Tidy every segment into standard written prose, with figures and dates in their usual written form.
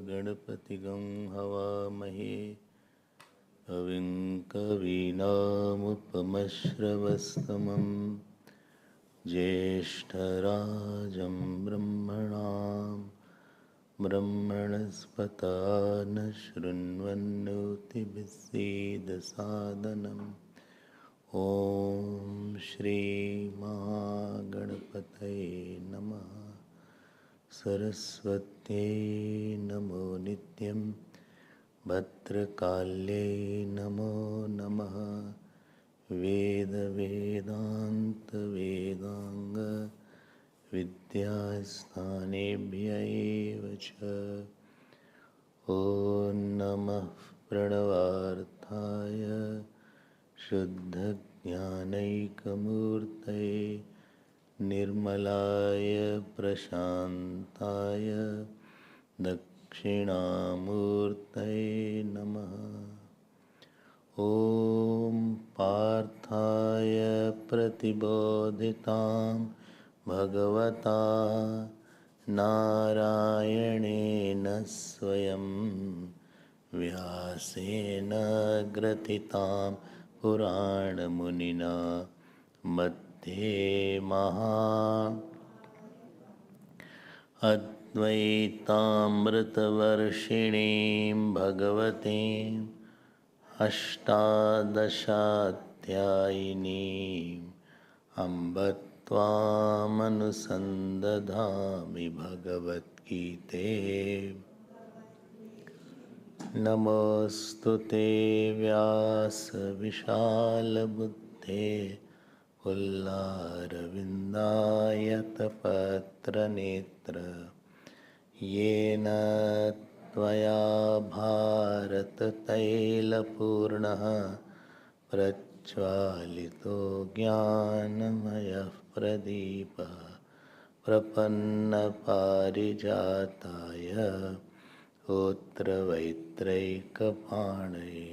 गणपतिगं हवामहे कविं कवीनामुपमश्रवस्तमं ज्येष्ठराजं ब्रह्मणस्पत न शृण्वन्नोतिभिस्सीदसादनम् ॐ श्रीमहागणपतये नमः। सरस्वत्यै नमो नित्यं भद्रकाल्यै नमो नमः। वेदान्त विद्यास्थानेभ्य एव च। ॐ नमः प्रणवार्थाय शुद्धज्ञानैकमूर्तये निर्मलाय प्रशान्ताय दक्षिणामूर्तये नमः। ॐ पार्थाय प्रतिबोधितां भगवता नारायणेन स्वयं व्यासेन ग्रथितां पुराणमुनिना मध्ये अद्वैतामृतवर्षिणीं भगवतीं अष्टादशाध्यायिनीम् अम्ब त्वामनुसन्दधामि भगवद्गीते। नमोऽस्तु ते व्यासविशालबुद्धे पुल्लारविन्दायतपत्रनेत्र येन त्वया भारततैलपूर्णः प्रज्वालितो ज्ञानमयः प्रदीपः प्रपन्नपारिजाताय स्तोत्रवैत्रैकपाणये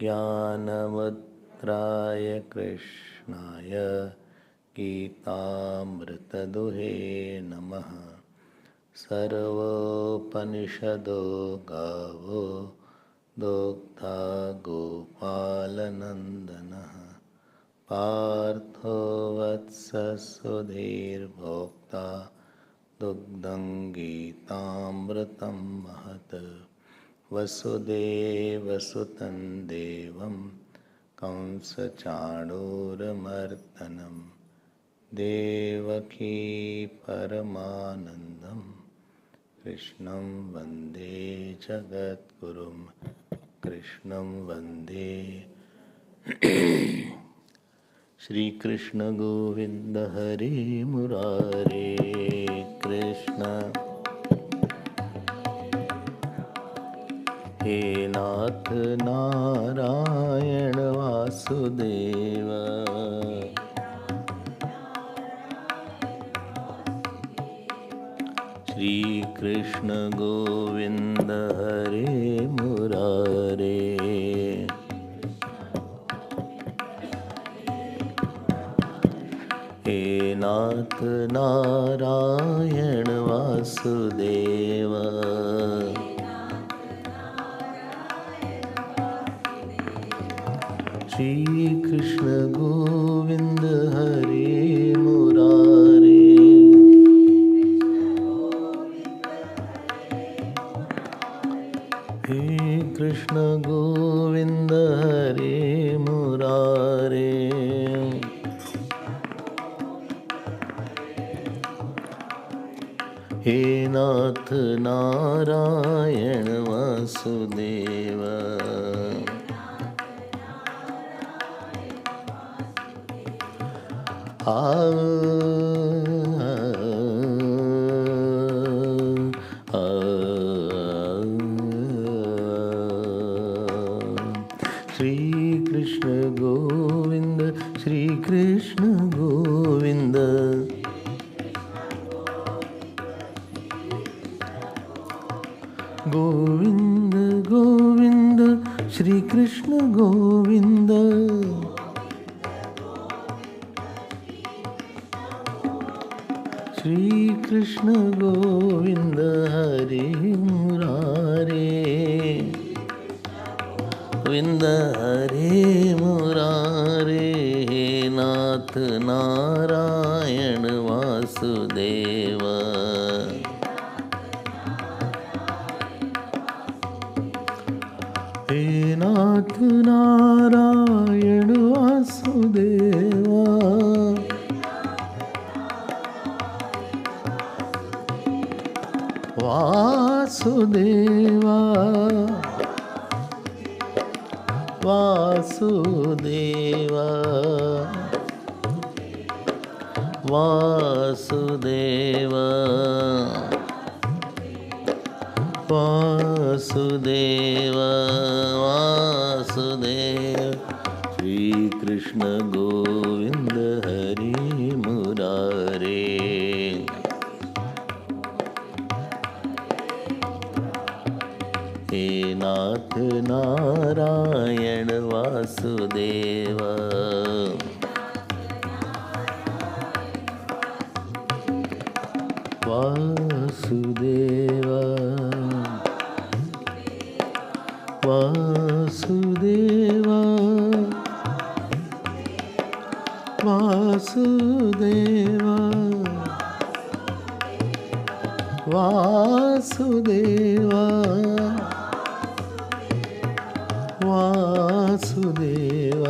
ज्ञानमुद्राय कृष्णाय गीतामृतदुहे नमः। सर्वोपनिषदो गावो दोग्धा गोपालनन्दनः पार्थो वत्ससुधीर्भोक्ता दुग्धं गीतामृतं महत्। वसुदेवसुतं देवं कंसचाणूरमर्दनं देवकी परमानन्दं कृष्णं वन्दे जगद्गुरुं। कृष्णं वन्दे श्रीकृष्ण गोविन्द हरे मुरारे कृष्ण। हे नाथ नारायण वासुदेव श्रीकृष्ण गोविन्द हरे मुरारे। हे नाथ नारायण वासुदेव श्रीकृष्ण गोविन्द हरे मुरारे। हे कृष्ण गोविन्द हरे मुरारे। हे नाथ नारायण वासुदेव आ आ श्री कृष्ण गोविंद श्री कृष्ण गोविंद गोविंद गोविंद श्री कृष्ण गोविंद श्री कृष्ण गोविंद हरे मुरारे गोविंद हरे मुरारे हे नाथ नारायण वासुदेव हे नाथ नारायण वासुदेवा वासुदेवा वासुदेवा वासुदेवा वासुदेवा वासुदेव श्री कृष्ण गोविंद हरि मुरारे हे नाथ नारायण वासुदेव वासुदेव वासुदेव वासुदेव वासुदेव वासुदेव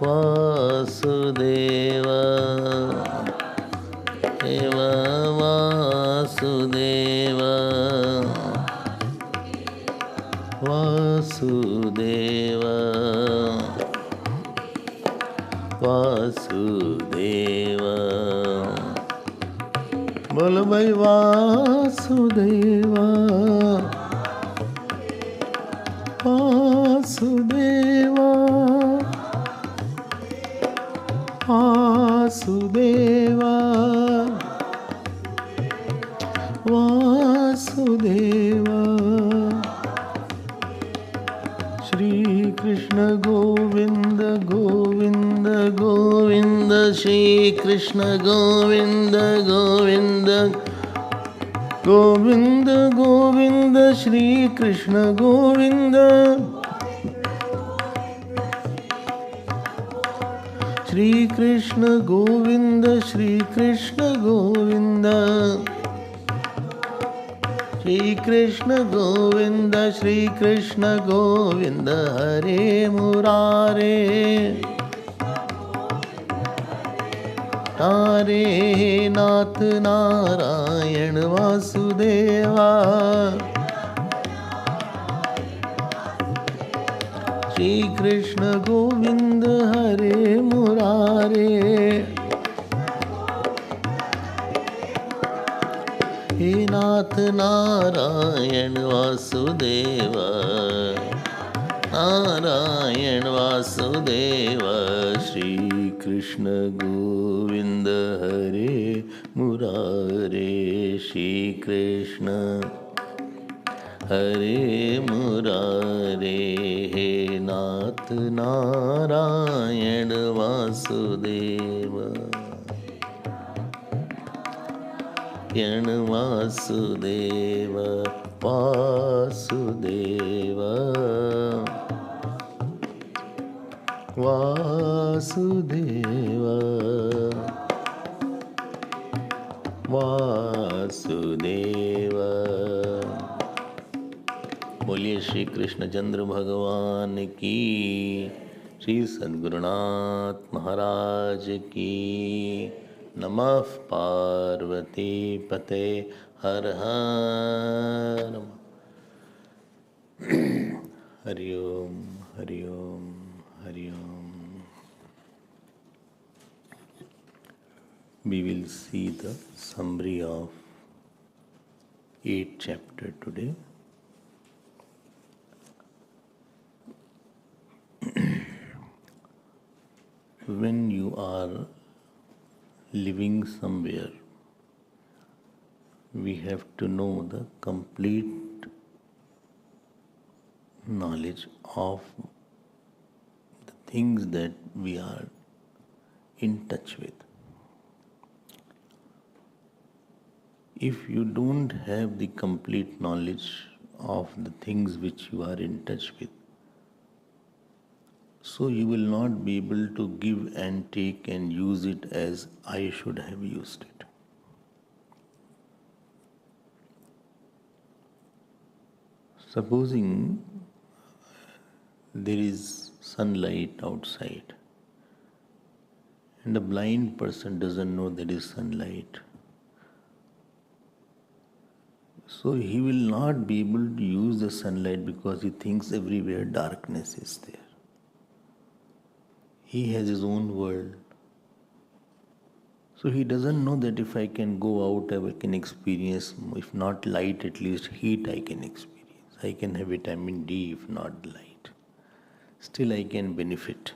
वासुदेव एव वासुदेव वासुदेव वासुदेव बोल भाई वासुदेवा वासुदेवा वासुदेवा वासुदेवा श्री कृष्ण गोविंद गोविंद गोविंद श्री कृष्ण गोविंद गोविंद गोविंद गोविंद श्री कृष्ण गोविंद श्री कृष्ण गोविंद श्री कृष्ण गोविंद श्री कृष्ण गोविंद श्री कृष्ण गोविंद हरे मुरारे हरे नाथ नारायण वासुदेवा श्री कृष्ण गोविंद हरे मुरारे हे नाथ नारायण वासुदेव नारायण वासुदेव श्री कृष्ण गोविंद हरे मुरारे श्री कृष्ण हरे मुरारे हे नाथ नारायण वासुदेव यण वासुदेव वासुदेव वासुदेव वासुदेव बोलिए श्री कृष्णचंद्र भगवान की श्री सद्गुरुनाथ महाराज की नमः पार्वती पते हर हर हरि ओम हरि ओम हरि ओम। We will see the summary of 8th chapter today. When you are living somewhere, we have to know the complete knowledge of the things that we are in touch with. If you don't have the complete knowledge of the things which you are in touch with, so you will not be able to give and take and use it as I should have used it. Supposing there is sunlight outside and a blind person doesn't know there is sunlight, so he will not be able to use the sunlight because he thinks everywhere darkness is there. He has his own world. So he doesn't know that if I can go out, I can experience, if not light, at least heat I can experience. I can have vitamin D, if not light. Still I can benefit.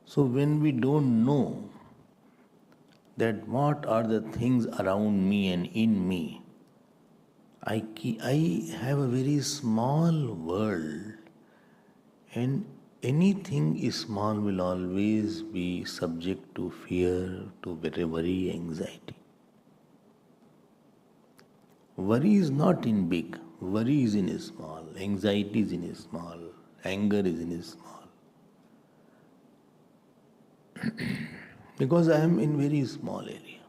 So when we don't know that what are the things around me and in me, I have a very small world, and anything small will always be subject to fear, to worry, anxiety. Worry is not in big, worry is in small, anxiety is in small, anger is in small. Because I am in very small area.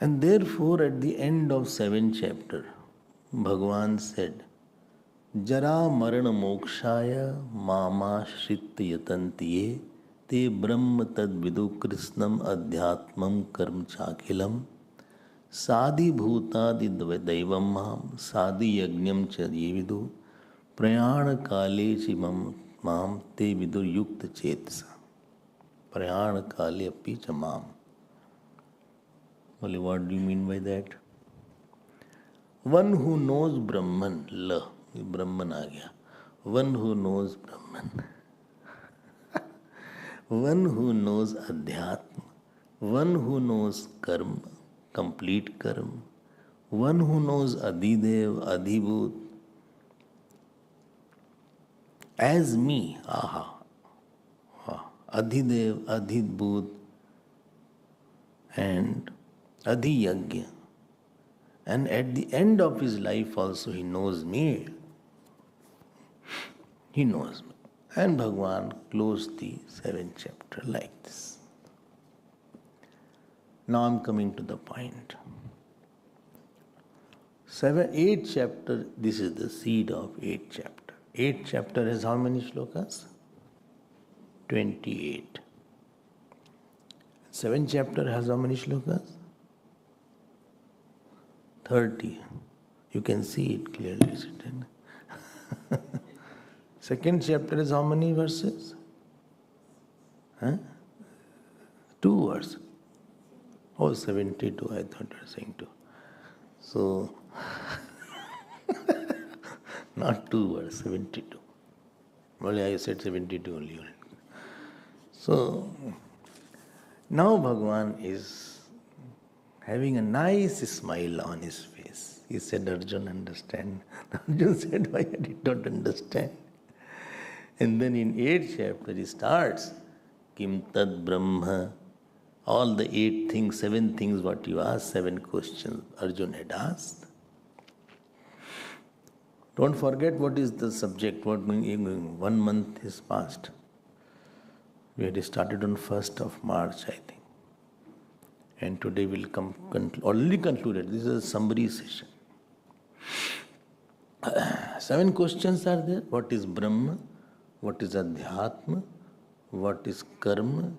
And therefore at the end of 7th chapter, Bhagavan said, Jara marana mokshaya mama shritya yatantiye te brahma tad vidu krishnam adhyatmam karm chakhilam sadi bhutadi daivam mam sadi yagnyam cha yevidu prayana kale chimam mam te vidur yukta chetsa prayana kale api cha mam. Well, what do you mean by that? One who knows Brahman, la. Brahman आ गया. One who knows Brahman, one who knows Adhyatma, one who knows Karma, complete Karma, one who knows Adidev, Adhibhut, as me, Adhidev, Adhibhut, and Adhiyagya. And at the end of his life also he knows me. He knows me. And Bhagavan closed the 7th chapter like this. Now I am coming to the point. 8th chapter, this is the seed of 8th chapter. 8th chapter has how many shlokas? 28. 7th chapter has how many shlokas? 30. You can see it clearly written. 2nd chapter is how many verses? 2 verses. Oh, 72, I thought you were saying 2. So, not 2 verses, 72. Only I said 72 only. So, now Bhagavan is having a nice smile on his face. He said, Arjun, understand. Arjun said, why I did not understand. And then in 8th chapter he starts, Kim Tad Brahma, all the 8 things, 7 things what you asked, 7 questions Arjun had asked. Don't forget what is the subject, what 1 month is passed. We had started on 1st of March, I think. And today we'll already concluded. This is a summary session. 7 questions are there. What is Brahma? What is Adhyatma? What is Karma?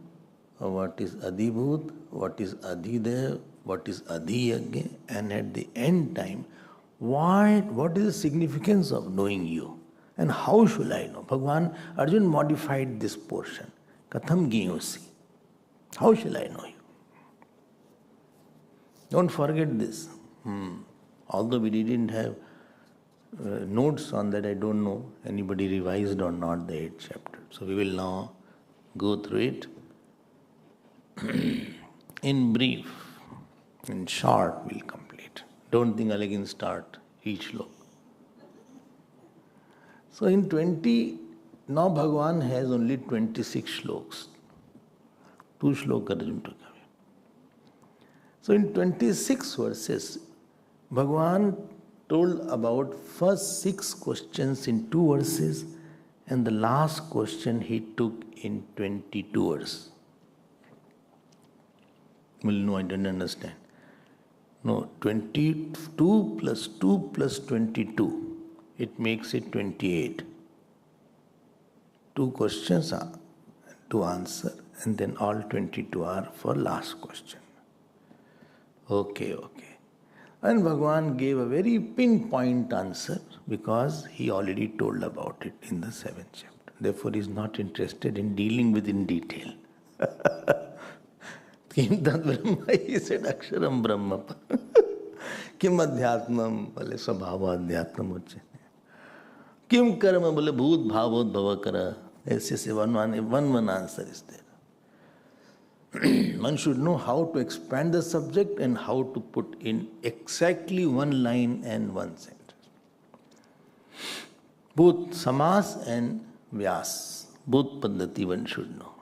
What is Adhibhut? What is Adhidev? What is Adhiyagya? And at the end time, what is the significance of knowing you? And how should I know? Bhagavan, Arjun modified this portion. Katham giyosi. How shall I know you? Don't forget this. Although we didn't have notes on that, I don't know anybody revised or not the 8th chapter. So we will now go through it in brief, in short. We'll complete. Don't think I'll again start each shlok. So in 20, now Bhagavan has only 26 shloks. 2 shlokas Arjuna took away. So in 26 verses, Bhagavan told about first 6 questions in 2 verses, and the last question he took in 22 verses. Well, no, I don't understand. No, 22 plus 2 plus 22, it makes it 28. 2 questions are to answer, and then all 22 are for last question. Okay. And Bhagavan gave a very pinpoint answer because he already told about it in the 7th chapter. Therefore, he is not interested in dealing with in detail. Kim tad brahma, he said, aksharam brahma. Kim adhyatmam, bole svabhava adhyatmam uche. Kim karma, bole bhoot bhavot bhavakara. Say one answer is there. One should know how to expand the subject and how to put in exactly 1 line and 1 sentence. Both samas and vyas, both paddhati one should know.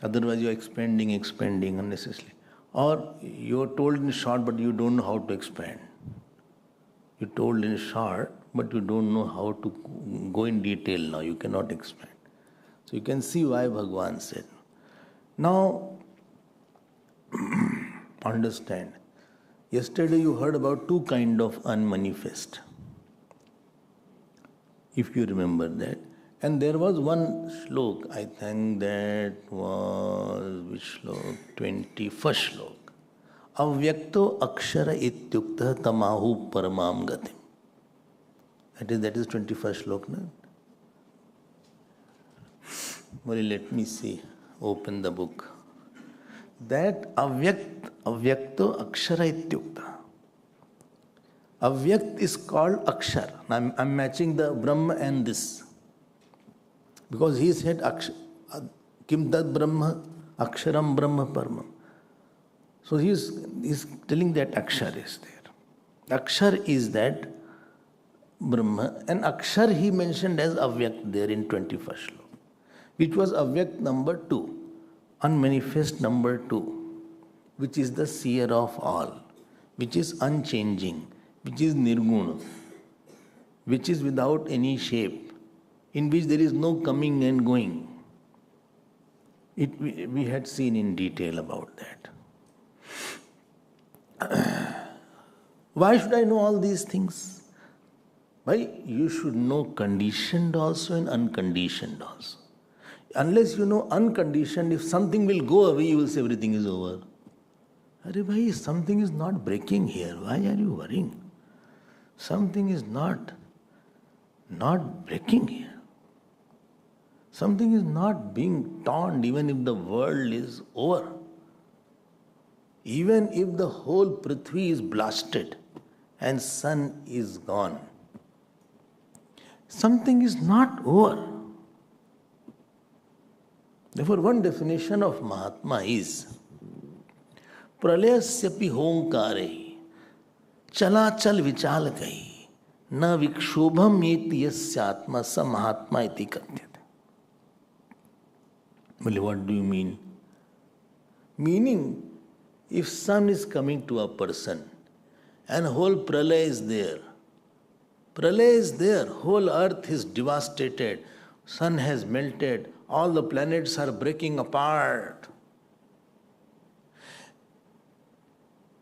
Otherwise you are expanding unnecessarily. Or you are told in short but you don't know how to expand. You are told in short but you don't know how to go in detail now. You cannot expand. So you can see why Bhagavan said. Now, understand. Yesterday you heard about 2 kinds of unmanifest. If you remember that. And there was one shlok, I think that was, which shlok? 21st shlok. Avyakto akshara ityukta tamahu paramam gatim. That is 21st shlok, no? Well, let me see. Open the book. That avyakto akshara ityukta. Avyakt is called akshar. I'm matching the Brahma and this. Because he said kim tad Brahma aksharam Brahma paramam. So he's telling that akshar is there. Akshar is that Brahma, and akshar he mentioned as avyakt there in 21st shlok, which was avyakt number 2, unmanifest number 2, which is the seer of all, which is unchanging, which is nirguna, which is without any shape, in which there is no coming and going. We had seen in detail about that. Why should I know all these things? Why? You should know conditioned also and unconditioned also. Unless you know unconditioned, if something will go away, you will say everything is over. Arey bhai, something is not breaking here. Why are you worrying? Something is not breaking here. Something is not being torn even if the world is over. Even if the whole Prithvi is blasted and sun is gone. Something is not over. Therefore, one definition of Mahatma is pralayasyapi honkare chalachal vichalakai na vikshobham eti yasyatma sa Mahatma iti katyate. Well, what do you mean? Meaning, if sun is coming to a person and whole pralaya is there, whole earth is devastated, sun has melted, all the planets are breaking apart.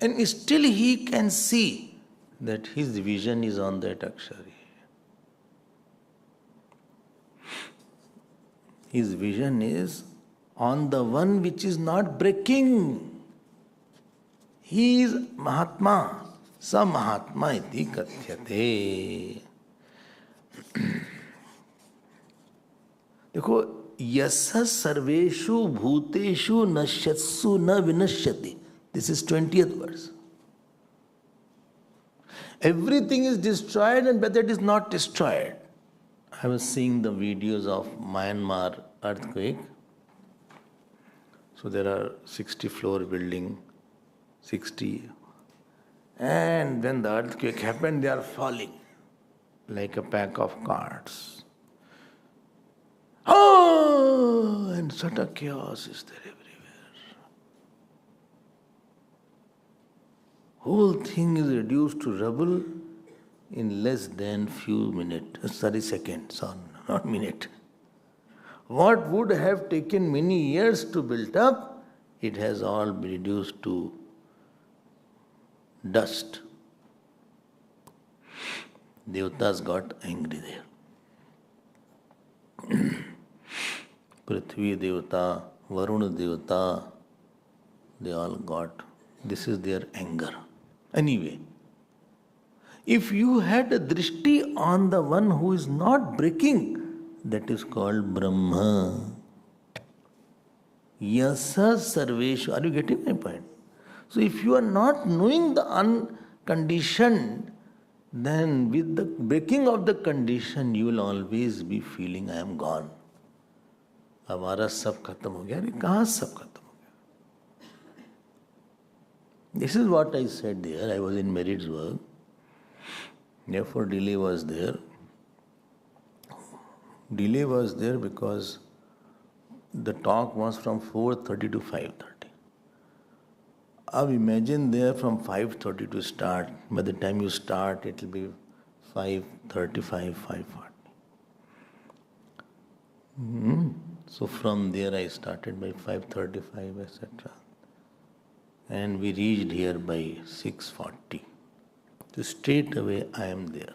And still he can see that his vision is on that Akshari. His vision is on the one which is not breaking. He is Mahatma. Sa Mahatma iti kathyate. देखो, Yasa sarveshu bhuteshu nashyatsu na vinashyati. This is 20th verse. Everything is destroyed and but it is not destroyed. I was seeing the videos of Myanmar earthquake. So there are 60-floor building, 60. And when the earthquake happened, they are falling like a pack of cards. Oh, and such a chaos is there everywhere. Whole thing is reduced to rubble in less than few minutes, seconds, or not minute. What would have taken many years to build up, it has all been reduced to dust. Devatas got angry there. Prithvi Devata, Varuna Devata, they all got, this is their anger. Anyway, if you had a drishti on the one who is not breaking, that is called Brahma. Yasa sarveshu. Are you getting my point? So if you are not knowing the unconditioned, then with the breaking of the condition, you will always be feeling, I am gone. हमारा सब खत्म हो गया. अरे कहाँ सब खत्म हो गया? This is what I said there. I was in Marriageburg. Therefore delay was there. Delay was there because the talk was from 4:30 to 5:30. Now imagine there from 5:30 to start. By the time you start, it will be 5:35, 5:40. So from there I started by 5:35, etc. And we reached here by 6:40. So straight away I am there.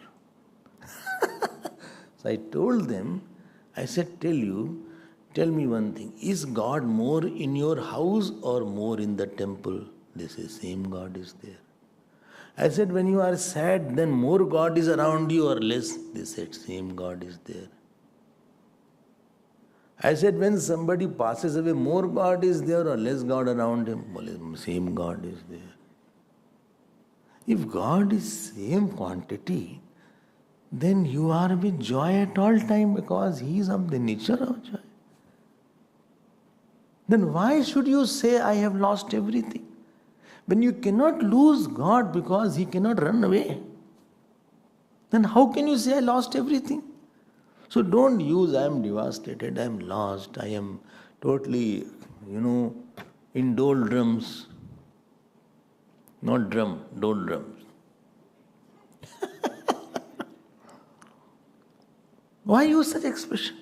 So I told them, I said, tell me one thing. Is God more in your house or more in the temple? They say, same God is there. I said, when you are sad, then more God is around you or less? They said, same God is there. I said, when somebody passes away, more God is there or less God around him? Well, same God is there. If God is same quantity, then you are with joy at all time because He is of the nature of joy. Then why should you say, I have lost everything? When you cannot lose God because He cannot run away, then how can you say, I lost everything? So don't use, I am devastated, I am lost, I am totally, in doldrums. Not doldrums. Why use such expression?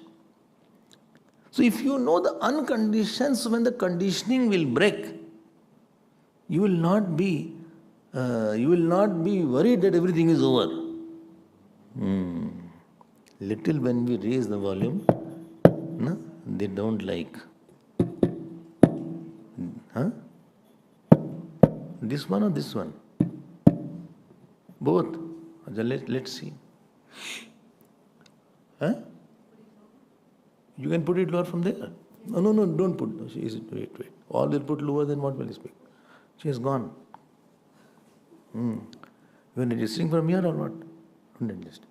So if you know the unconditioned, so when the conditioning will break, you will not be worried that everything is over. Little when we raise the volume, no, they don't like. Huh? This one or this one? Both. Let's see. Huh? You can put it lower from there. No, don't put. No, wait. All will put lower, then what will he speak? She is gone. You are registering from here or what? Don't adjust.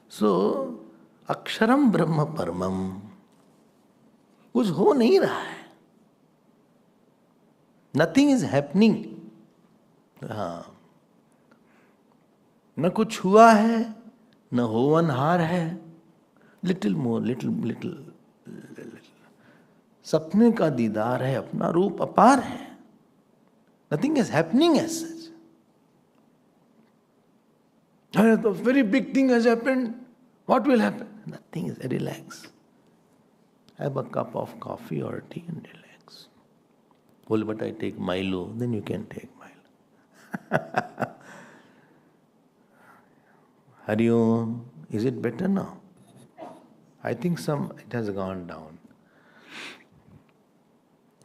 So, Aksharam Brahma Paramam. कुछ हो नहीं रहा है. Nothing is happening. हाँ. न कुछ हुआ है, न होवनहार है. Little more, little. सपने का दीदार है, अपना रूप अपार है. Nothing is happening as such. A very big thing has happened. What will happen? Nothing is. Relax. Have a cup of coffee or tea and relax. Well, but I take Milo, then you can take Milo. Hari Om. Is it better now? I think it has gone down.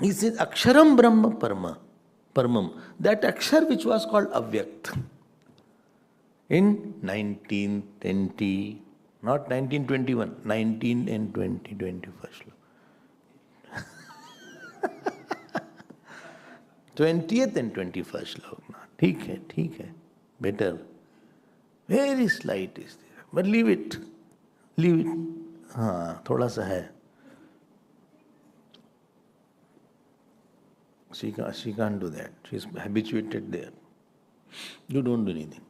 He says, Aksharam Brahma Paramam. That Akshar which was called Avyakt. In 1920, not 1921, 19 and 20, 21st. 20th and 21st श्लोक ना ठीक है better, very slight is there, but leave it हाँ थोड़ा सा है. She can't do that. She's habituated there. You don't do anything.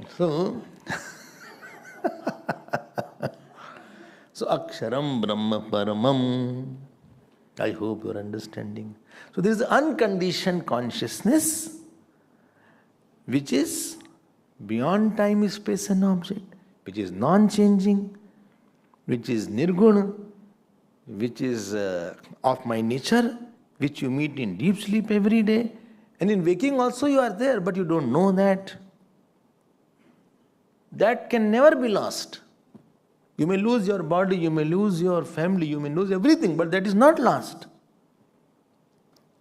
So Aksharam Brahma Paramam. I hope you're understanding. So there is unconditioned consciousness which is beyond time, space and object, which is non-changing, which is nirguna, which is of my nature, which you meet in deep sleep every day. And in waking also you are there, but you don't know that. That can never be lost. You may lose your body, you may lose your family, you may lose everything, but that is not lost.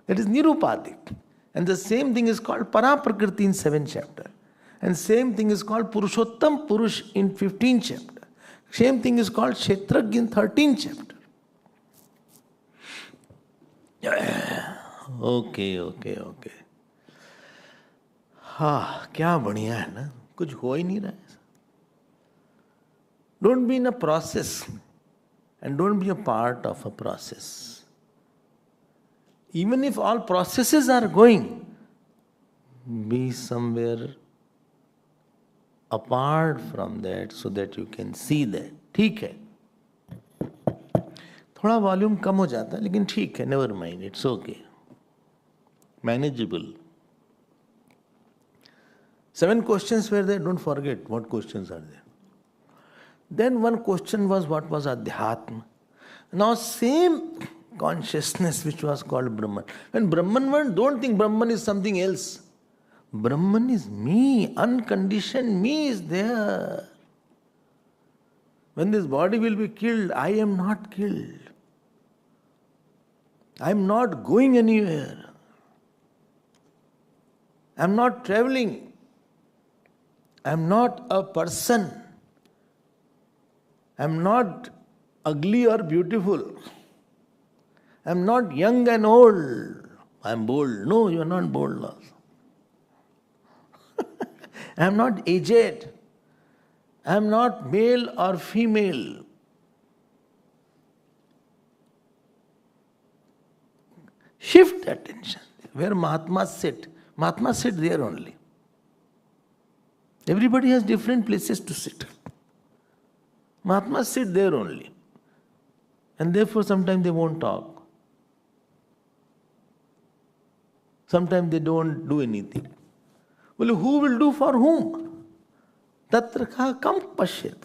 That is nirupadik. And the same thing is called Paraprakriti in 7th chapter. And same thing is called Purushottam Purush in 15th chapter. Same thing is called Kshetrajna in 13th chapter. Okay. हाँ क्या बढ़िया है ना, कुछ हो ही नहीं रहा है. Don't be in a process and don't be a part of a process. Even if all processes are going, be somewhere apart from that so that you can see that. ठीक है, थोड़ा वॉल्यूम कम हो जाता है लेकिन ठीक है, never mind, it's okay. Manageable. 7 questions were there, don't forget what questions are there. Then one question was, what was Adhyatma? Now same consciousness which was called Brahman. When Brahman went, don't think Brahman is something else. Brahman is me, unconditioned me is there. When this body will be killed, I am not killed. I am not going anywhere. I am not traveling. I am not a person. I am not ugly or beautiful. I am not young and old. I am bold. No, you are not bold also. I am not aged. I am not male or female. Shift attention. Where Mahatmas sit. Mahatmas sit there only. Everybody has different places to sit. Mahatmas sit there only. And therefore sometimes they won't talk. Sometimes they don't do anything. Well, who will do for whom? Tatra ka kam pashyat.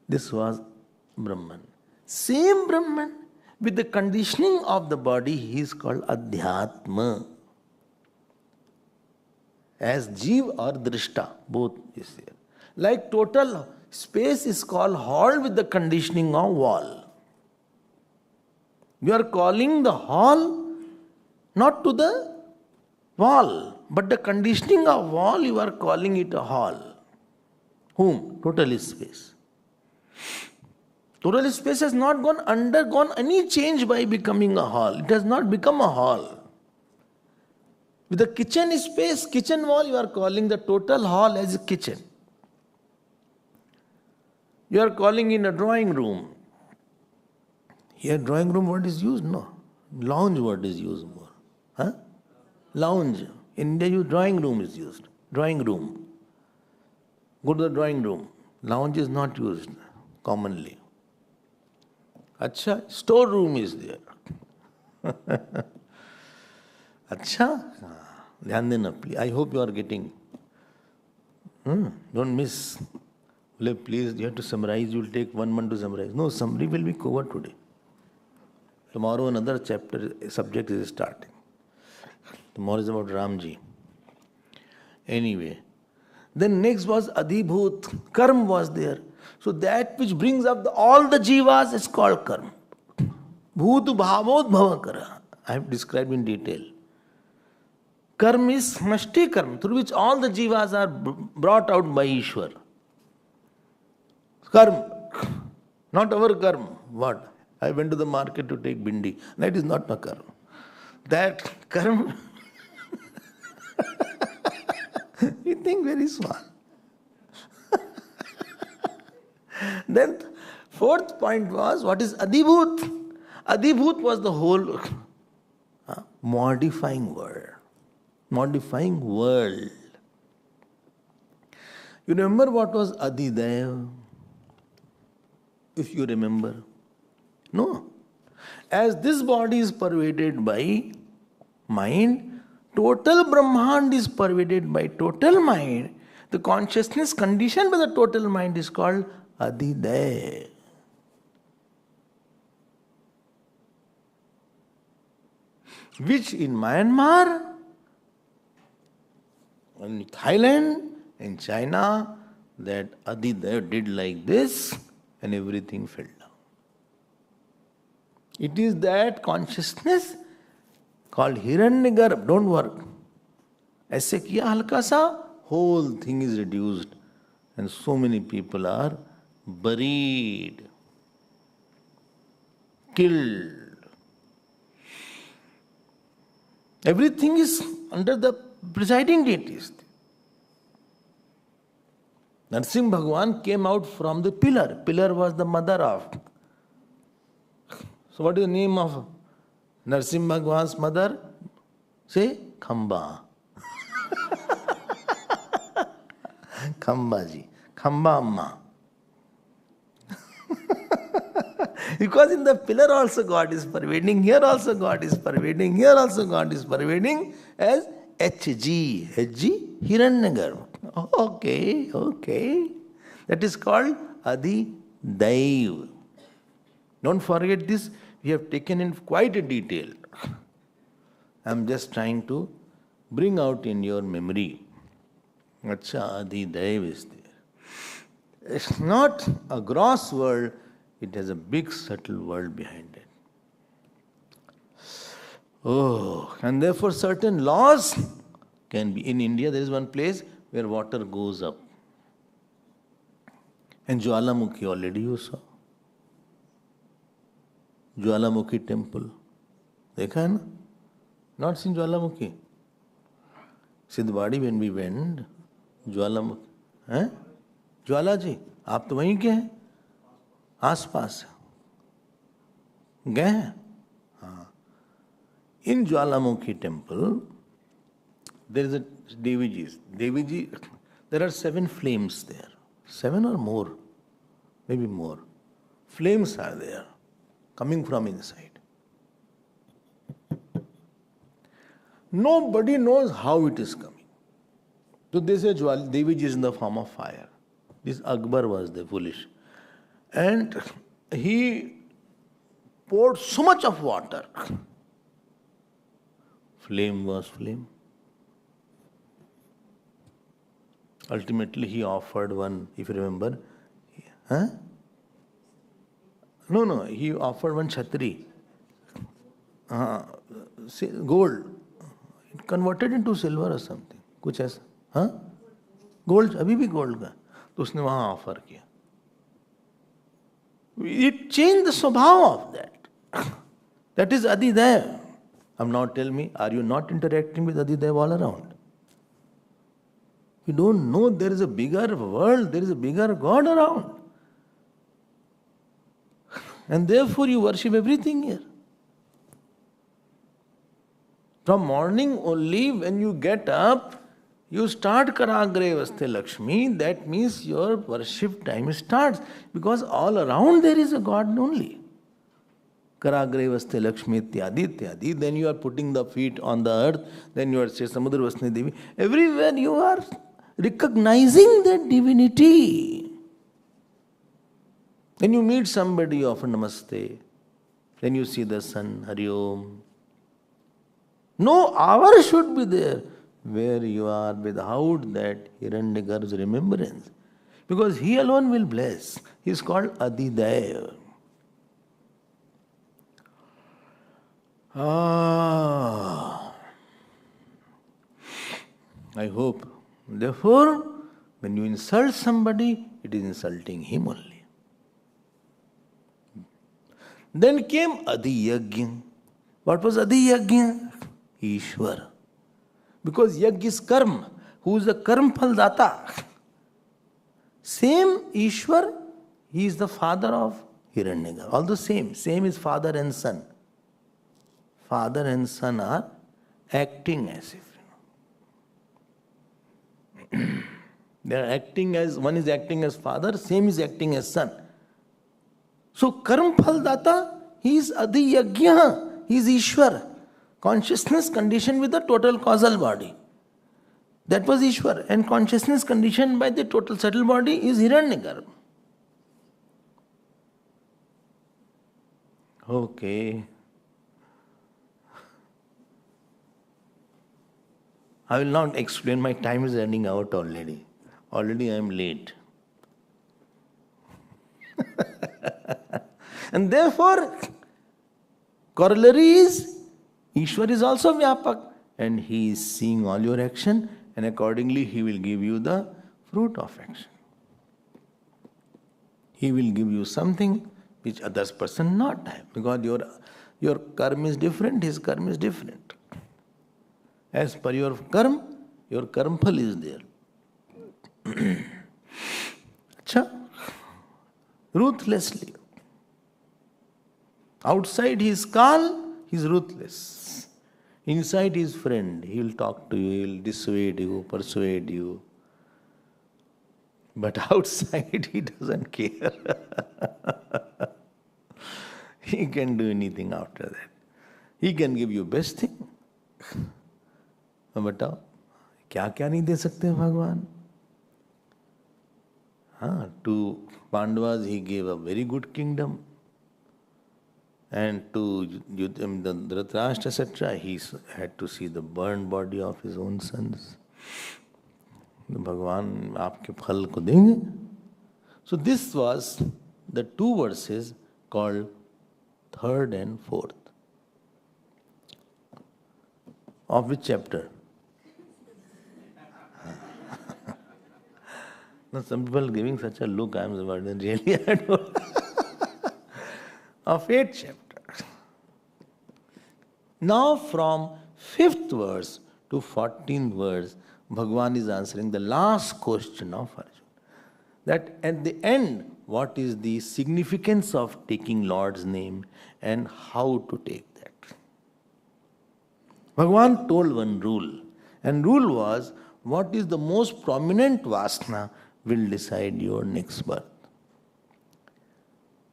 This was Brahman. Same Brahman with the conditioning of the body, he is called Adhyatma. As Jeev or Drishta, both is there. Like total space is called hall with the conditioning of wall. You are calling the hall not to the wall, but the conditioning of wall, you are calling it a hall. Whom? Total space. Total space has not undergone any change by becoming a hall. It has not become a hall. With the kitchen space, kitchen wall, you are calling the total hall as a kitchen. You are calling in a drawing room. Here drawing room word is used? No. Lounge word is used more. Huh? Lounge. In India, drawing room is used. Drawing room. Go to the drawing room. Lounge is not used commonly. Acha, store room is there. Acha? Dhyan dena, please. I hope you are getting. Don't miss. Please, you have to summarize. You will take 1 month to summarize. No, summary will be covered today. Tomorrow another chapter, subject is starting. Tomorrow is about Ramji. Anyway. Then next was Adhibhut. Karma was there. So that which brings up all the jivas is called karma. Bhut bhavod bhavakara. I have described in detail. Karma is samashti karma, through which all the jivas are brought out by Ishwar. Karma. Not our karma. What? I went to the market to take bindi. That is not my karma. that karma, we think very small. Then fourth point was, what is Adibhut? Adibhut was the whole modifying world. Modifying world. You remember what was Adidev? If you remember. No. As this body is pervaded by mind, total Brahmand is pervaded by total mind. The consciousness conditioned by the total mind is called Adidev. Which in Myanmar, in Thailand, in China, that Adidev did like this and everything fell down. It is that consciousness called Hiranyagarbha. Don't work. ऐसे किया हल्का सा, whole thing is reduced and so many people are buried, killed. Everything is under the presiding deities. Narsingh Bhagwan came out from the pillar. Pillar was the mother of. So what is the name of Narsingh Bhagwan's mother? Say, Khamba. Khamba ji. Khamba Amma. Because in the pillar also God is pervading, here also God is pervading, here also God is pervading as HG. HG, Hiranyagarbha. Okay. That is called Adidev. Don't forget this. We have taken in quite a detail. I am just trying to bring out in your memory. Acha, Adidev is there. It's not a gross world, it has a big subtle world behind it. Oh, and therefore certain laws can be. In India, there is one place where water goes up. And Jwalamukhi already you saw. Jwalamukhi temple. Dekha hai na? Not seen Jwalamukhi. Siddhwadi when we went, Jwalamukhi. हैं? ज्वाला जी, आप तो वहीं के हैं, आस पास गए हैं. हाँ. In Jwalamukhi temple, there is a Deviji. There are 7 flames there. 7 or more, maybe more. Flames are there, coming from inside. Nobody knows how it is coming. So they say Deviji is in the form of fire. This Akbar was the foolish. And he poured so much of water. Flame was flame. Ultimately he offered one, if you remember. Huh? No, he offered one chhatri. Gold. It converted into silver or something. कुछ ऐसा. हाँ? Gold, अभी भी gold का. तो उसने वहाँ offer किया. It changed the स्वभाव of that. That is Adidev. Now tell me, are you not interacting with Adidev all around? You don't know there is a bigger world, there is a bigger God around. And therefore you worship everything here. From morning only, when you get up, you start Karagre Vaste Lakshmi, that means your worship time starts. Because all around there is a God only. Karagre Vaste Lakshmi Ityadi. Then you are putting the feet on the earth. Then you are saying Samudra Vasne Devi. Everywhere you are recognizing that divinity. Then you meet somebody, you offer Namaste. Then you see the sun, Hari Om. No hour should be there where you are without that Hiranyagarbha's remembrance. Because he alone will bless. He is called Adidev. I hope. Therefore, when you insult somebody, it is insulting him only. Then came Adi Yajna. What was Adi Yajna? Ishwar. Because Yajna is karma. Who is the karma phal data? Same Ishwar, he is the father of Hiranyagarbha. Although same is father and son. Father and son are acting as if. They are acting as, one is acting as father, same is acting as son. So karma phal data, he is Adi Yajna, he is Ishwar. Consciousness conditioned with the total causal body. That was Ishwar. And consciousness conditioned by the total subtle body is Hiranyagarbha. Okay. I will not explain. My time is running out already. Already I am late. And therefore, corollary is, Ishwar is also Vyapak. And he is seeing all your action, and accordingly he will give you the fruit of action. He will give you something which others person not have. Because your karma is different, his karma is different. As per your karma phal is there. Achha? Ruthlessly. Outside he is Kal, he is ruthless. Inside he is friend. He will talk to you, he will dissuade you, persuade you. But outside he doesn't care. He can do anything after that. He can give you best thing. बताओ क्या क्या नहीं दे सकते भगवान? हाँ, to Pandavas he gave a very good kingdom, and to Dhritarashtra etc. he had to see the burned body of his own sons. भगवान आपके फल को देंगे. So this was the two verses called third and fourth. Of which chapter? No, some people are giving such a look, I am really I don't. Of 8th chapter. Now from 5th verse to 14th verse, Bhagavan is answering the last question of Arjuna. That at the end, what is the significance of taking Lord's name and how to take that? Bhagavan told one rule, and rule was, what is the most prominent vasana will decide your next birth.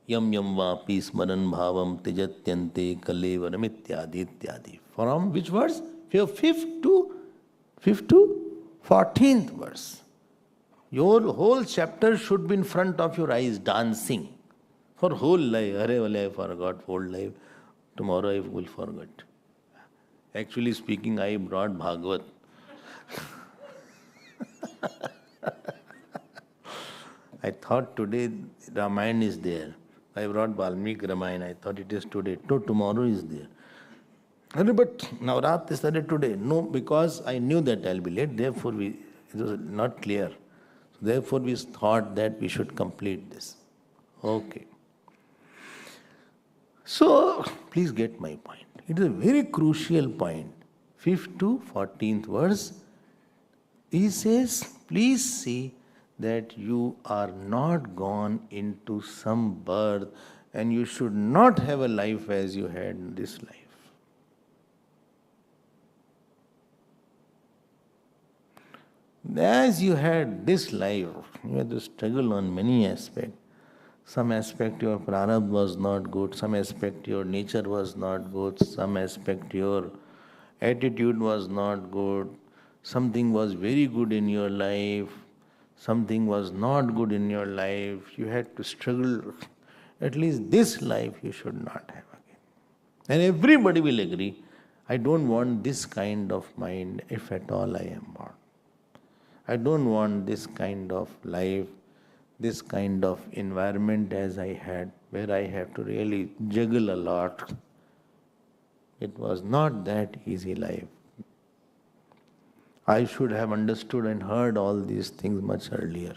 Yam yam vapi smaran bhavam tejatyante kalevaram ityadi ityadi. From which verse? 5th to 14th verse. Your whole chapter should be in front of your eyes, dancing. For whole life, I forgot whole life. Tomorrow I will forget. Actually speaking, I brought Bhagavat. I thought today Ramayana is there. I brought Valmiki Ramayana. I thought it is today. No, tomorrow is there. But Navratri started today. No, because I knew that I'll be late. Therefore, it was not clear. Therefore, we thought that we should complete this. Okay. So, please get my point. It is a very crucial point. 5th to 14th verse. He says, please see that you are not gone into some birth, and you should not have a life as you had in this life. As you had this life, you had to struggle on many aspects. Some aspect your prarabdha was not good, some aspect your nature was not good, some aspect your attitude was not good, something was very good in your life, something was not good in your life. You had to struggle. At least this life you should not have again. And everybody will agree, I don't want this kind of mind if at all I am born. I don't want this kind of life, this kind of environment as I had, where I have to really juggle a lot. It was not that easy life. I should have understood and heard all these things much earlier.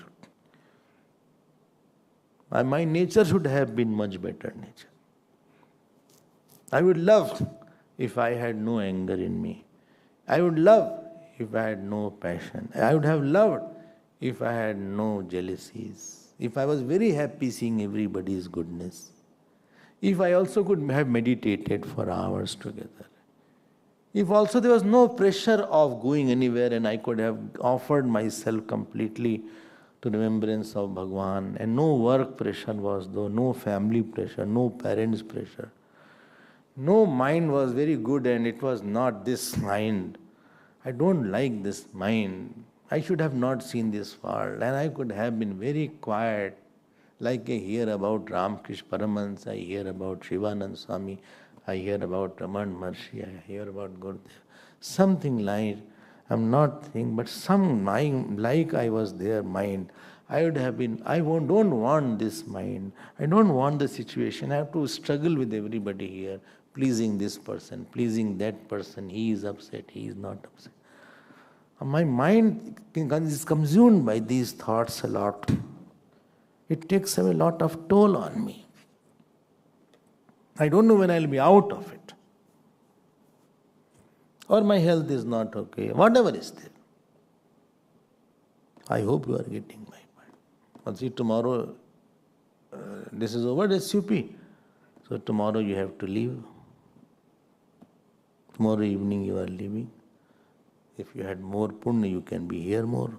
My nature should have been much better nature. I would love if I had no anger in me. I would love if I had no passion. I would have loved if I had no jealousies. If I was very happy seeing everybody's goodness. If I also could have meditated for hours together. If also there was no pressure of going anywhere and I could have offered myself completely to remembrance of Bhagwan, and no work pressure was there, no family pressure, no parents pressure. No mind was very good and it was not this mind. I don't like this mind. I should have not seen this world and I could have been very quiet. Like I hear about Ramakrishna Paramahansa, I hear about Shivanand Swami, I hear about Raman Maharshi, I hear about Gurudev. Something like, I'm not thinking, but some mind, like I was there, mind. I would have been, don't want this mind. I don't want the situation. I have to struggle with everybody here, pleasing this person, pleasing that person. He is upset, he is not upset. My mind is consumed by these thoughts a lot. It takes a lot of toll on me. I don't know when I'll be out of it. Or my health is not okay, whatever is there. I hope you are getting my point. But see, tomorrow, this is over, SUP. So tomorrow you have to leave. Tomorrow evening you are leaving. If you had more punya, you can be here more.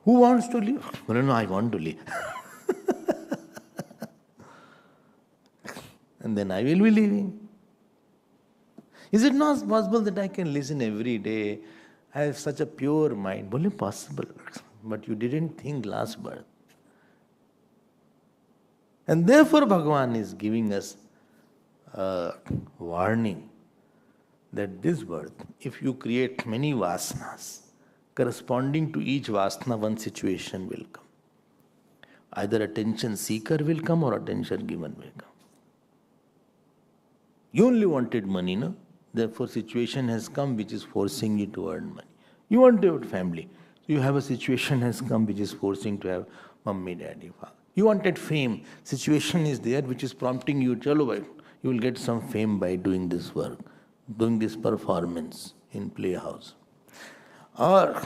Who wants to leave? No, I want to leave. And then I will be leaving. Is it not possible that I can listen every day? I have such a pure mind. Only possible. But you didn't think last birth. And therefore Bhagavan is giving us a warning that this birth, if you create many vasanas, corresponding to each vasana, one situation will come. Either attention seeker will come or attention given will come. You only wanted money, no? Therefore situation has come which is forcing you to earn money. You want to have family. You have a situation has come which is forcing to have mummy, daddy, father. You wanted fame. Situation is there which is prompting you, chalo bhai, you will get some fame by doing this work, doing this performance in playhouse. Or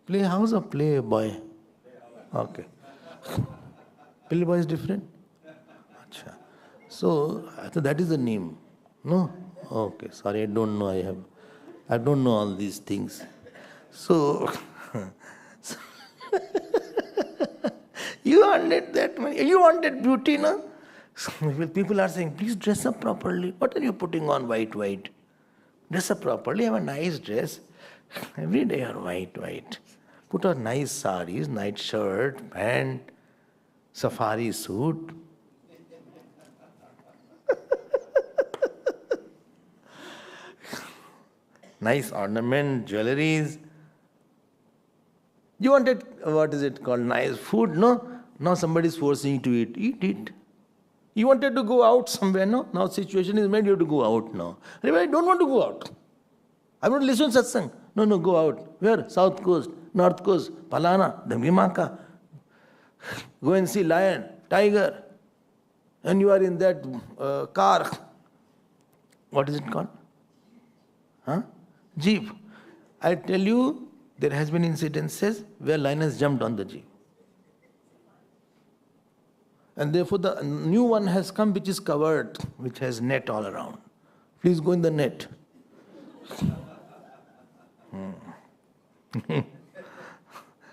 playhouse or playboy? Okay. Playboy is different? Achha. So that is the name. No? Okay, sorry, I don't know. I don't know all these things. So you wanted that money. You wanted beauty, no? People are saying, please dress up properly. What are you putting on white? Dress up properly, have a nice dress. Every day are white. Put on nice saris, nice shirt, pant, safari suit. Nice ornament, jewelries. You wanted, what is it called, nice food, no? Now somebody is forcing you to eat. Eat it. You wanted to go out somewhere, no? Now situation is made you have to go out now. I don't want to go out. I want to listen to satsang. No, go out. Where? South Coast, North Coast, Palana, Dhamimaka. Go and see lion, tiger. And you are in that car. What is it called? Huh? Jeep. I tell you, there has been incidences where lion has jumped on the jeep. And therefore the new one has come which is covered, which has net all around. Please go in the net.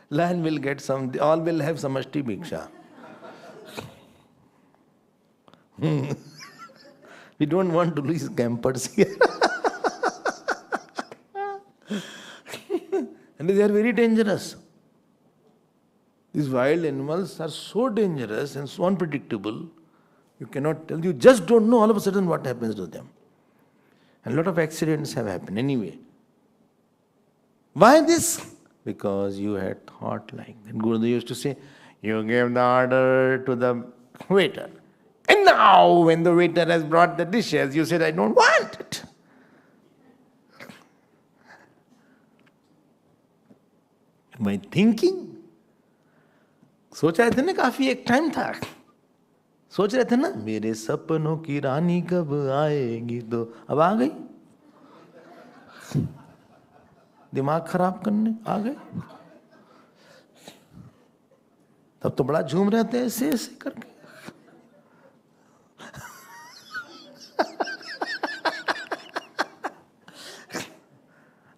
Lion will get some, all will have samashti bhiksha. We don't want to lose campers here. And they are very dangerous. These wild animals are so dangerous and so unpredictable, you cannot tell. You just don't know all of a sudden what happens to them. And a lot of accidents have happened anyway. Why this? Because you had thought like that. Gurudev used to say, you gave the order to the waiter. And now when the waiter has brought the dishes, you said, I don't want it. by thinking. सोच रहे थे ना, काफी एक time था, सोच रहे थे ना मेरे सपनों की रानी कब आएगी, तो अब आ गई, दिमाग खराब करने आ गए। तब तो बड़ा झूम रहे थे ऐसे ऐसे करके।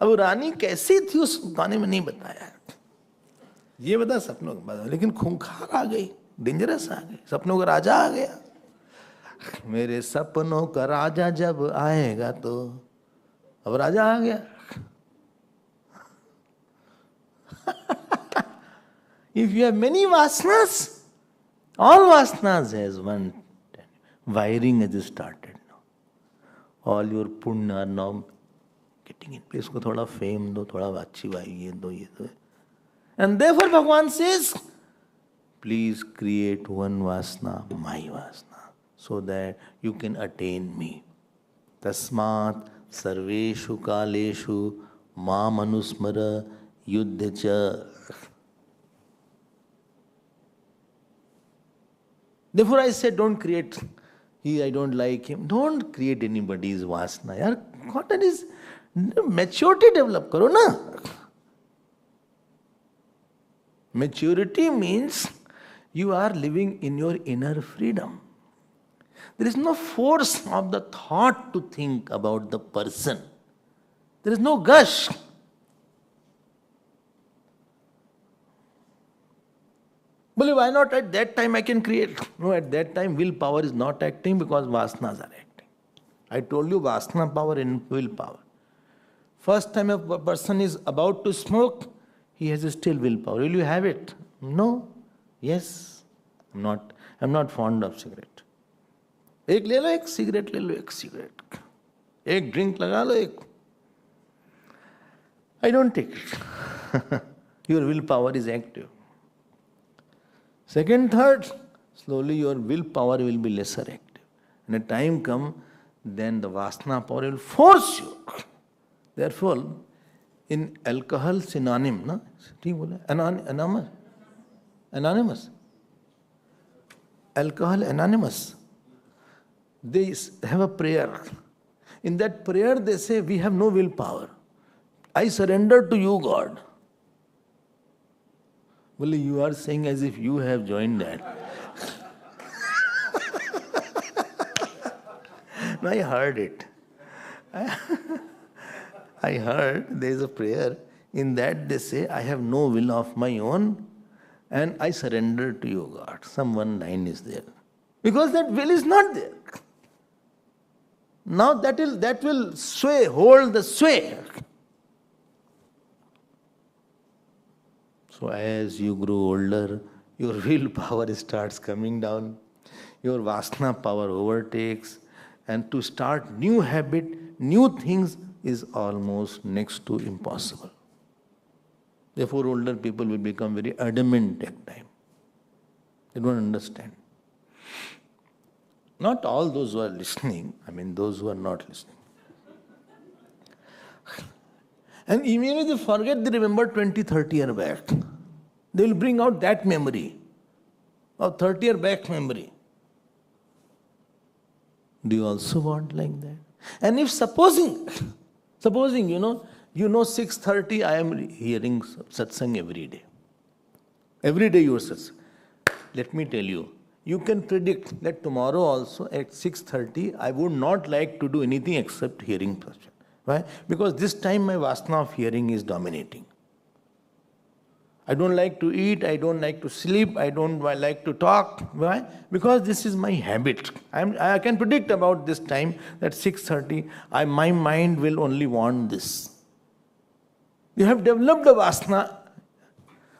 अब रानी कैसी थी उस गाने में नहीं बताया, ये बता सपनों के बाद, लेकिन खूंखार आ गई, डेंजरस आ गई, सपनों का राजा आ गया। मेरे सपनों का राजा जब आएगा, तो अब राजा आ गया। If you have many vasanas, all vasanas has one wiring has started now. All your punya are now getting in place. उसको थोड़ा fame दो, थोड़ा अच्छी वाई ये दो, ये दो. And therefore Bhagavan says, please create one vasana, my vasana, so that you can attain me. Tasmat sarveshu kaleshu mam anusmara yuddhacha. Therefore I said, don't create, I don't like him. Don't create anybody's vasana. Yaar, what is maturity develop karo na. Maturity means you are living in your inner freedom. There is no force of the thought to think about the person. There is no gush. Well, why not at that time I can create? No, at that time willpower is not acting because vasanas are acting. I told you vasana power and willpower. First time a person is about to smoke, he has still willpower. Will you have it? No. Yes. I'm not fond of cigarette. एक ले लो, एक cigarette ले लो, एक cigarette, एक drink लगा लो, एक. I don't take it. Your willpower is active. Second, third, slowly your willpower will be lesser active. When a time comes, then the vasana power will force you. Therefore, in alcohol synonym, na? Anonymous. Alcohol Anonymous. They have a prayer. In that prayer they say, we have no willpower. I surrender to you, God. Well, you are saying as if you have joined that. No, I heard it. I heard there is a prayer. In that they say, I have no will of my own and I surrender to you, God. Some one line is there. Because that will is not there. Now that will sway, hold the sway. So as you grow older, your willpower starts coming down, your vasana power overtakes, and to start new habit, new things is almost next to impossible. Therefore older people will become very adamant at time. They don't understand. Not all those who are listening, those who are not listening. And even if they forget, they remember 20, 30 years back. They will bring out that memory, or 30 years back memory. Do you also want like that? And if supposing, you know 6:30 I am hearing satsang every day. Every day you are satsang. Let me tell you, you can predict that tomorrow also at 6:30 I would not like to do anything except hearing prasan. Why? Because this time my vasana of hearing is dominating. I don't like to eat, I don't like to sleep, I don't like to talk. Why? Because this is my habit. I can predict about this time that 6:30 my mind will only want this. You have developed a vasana.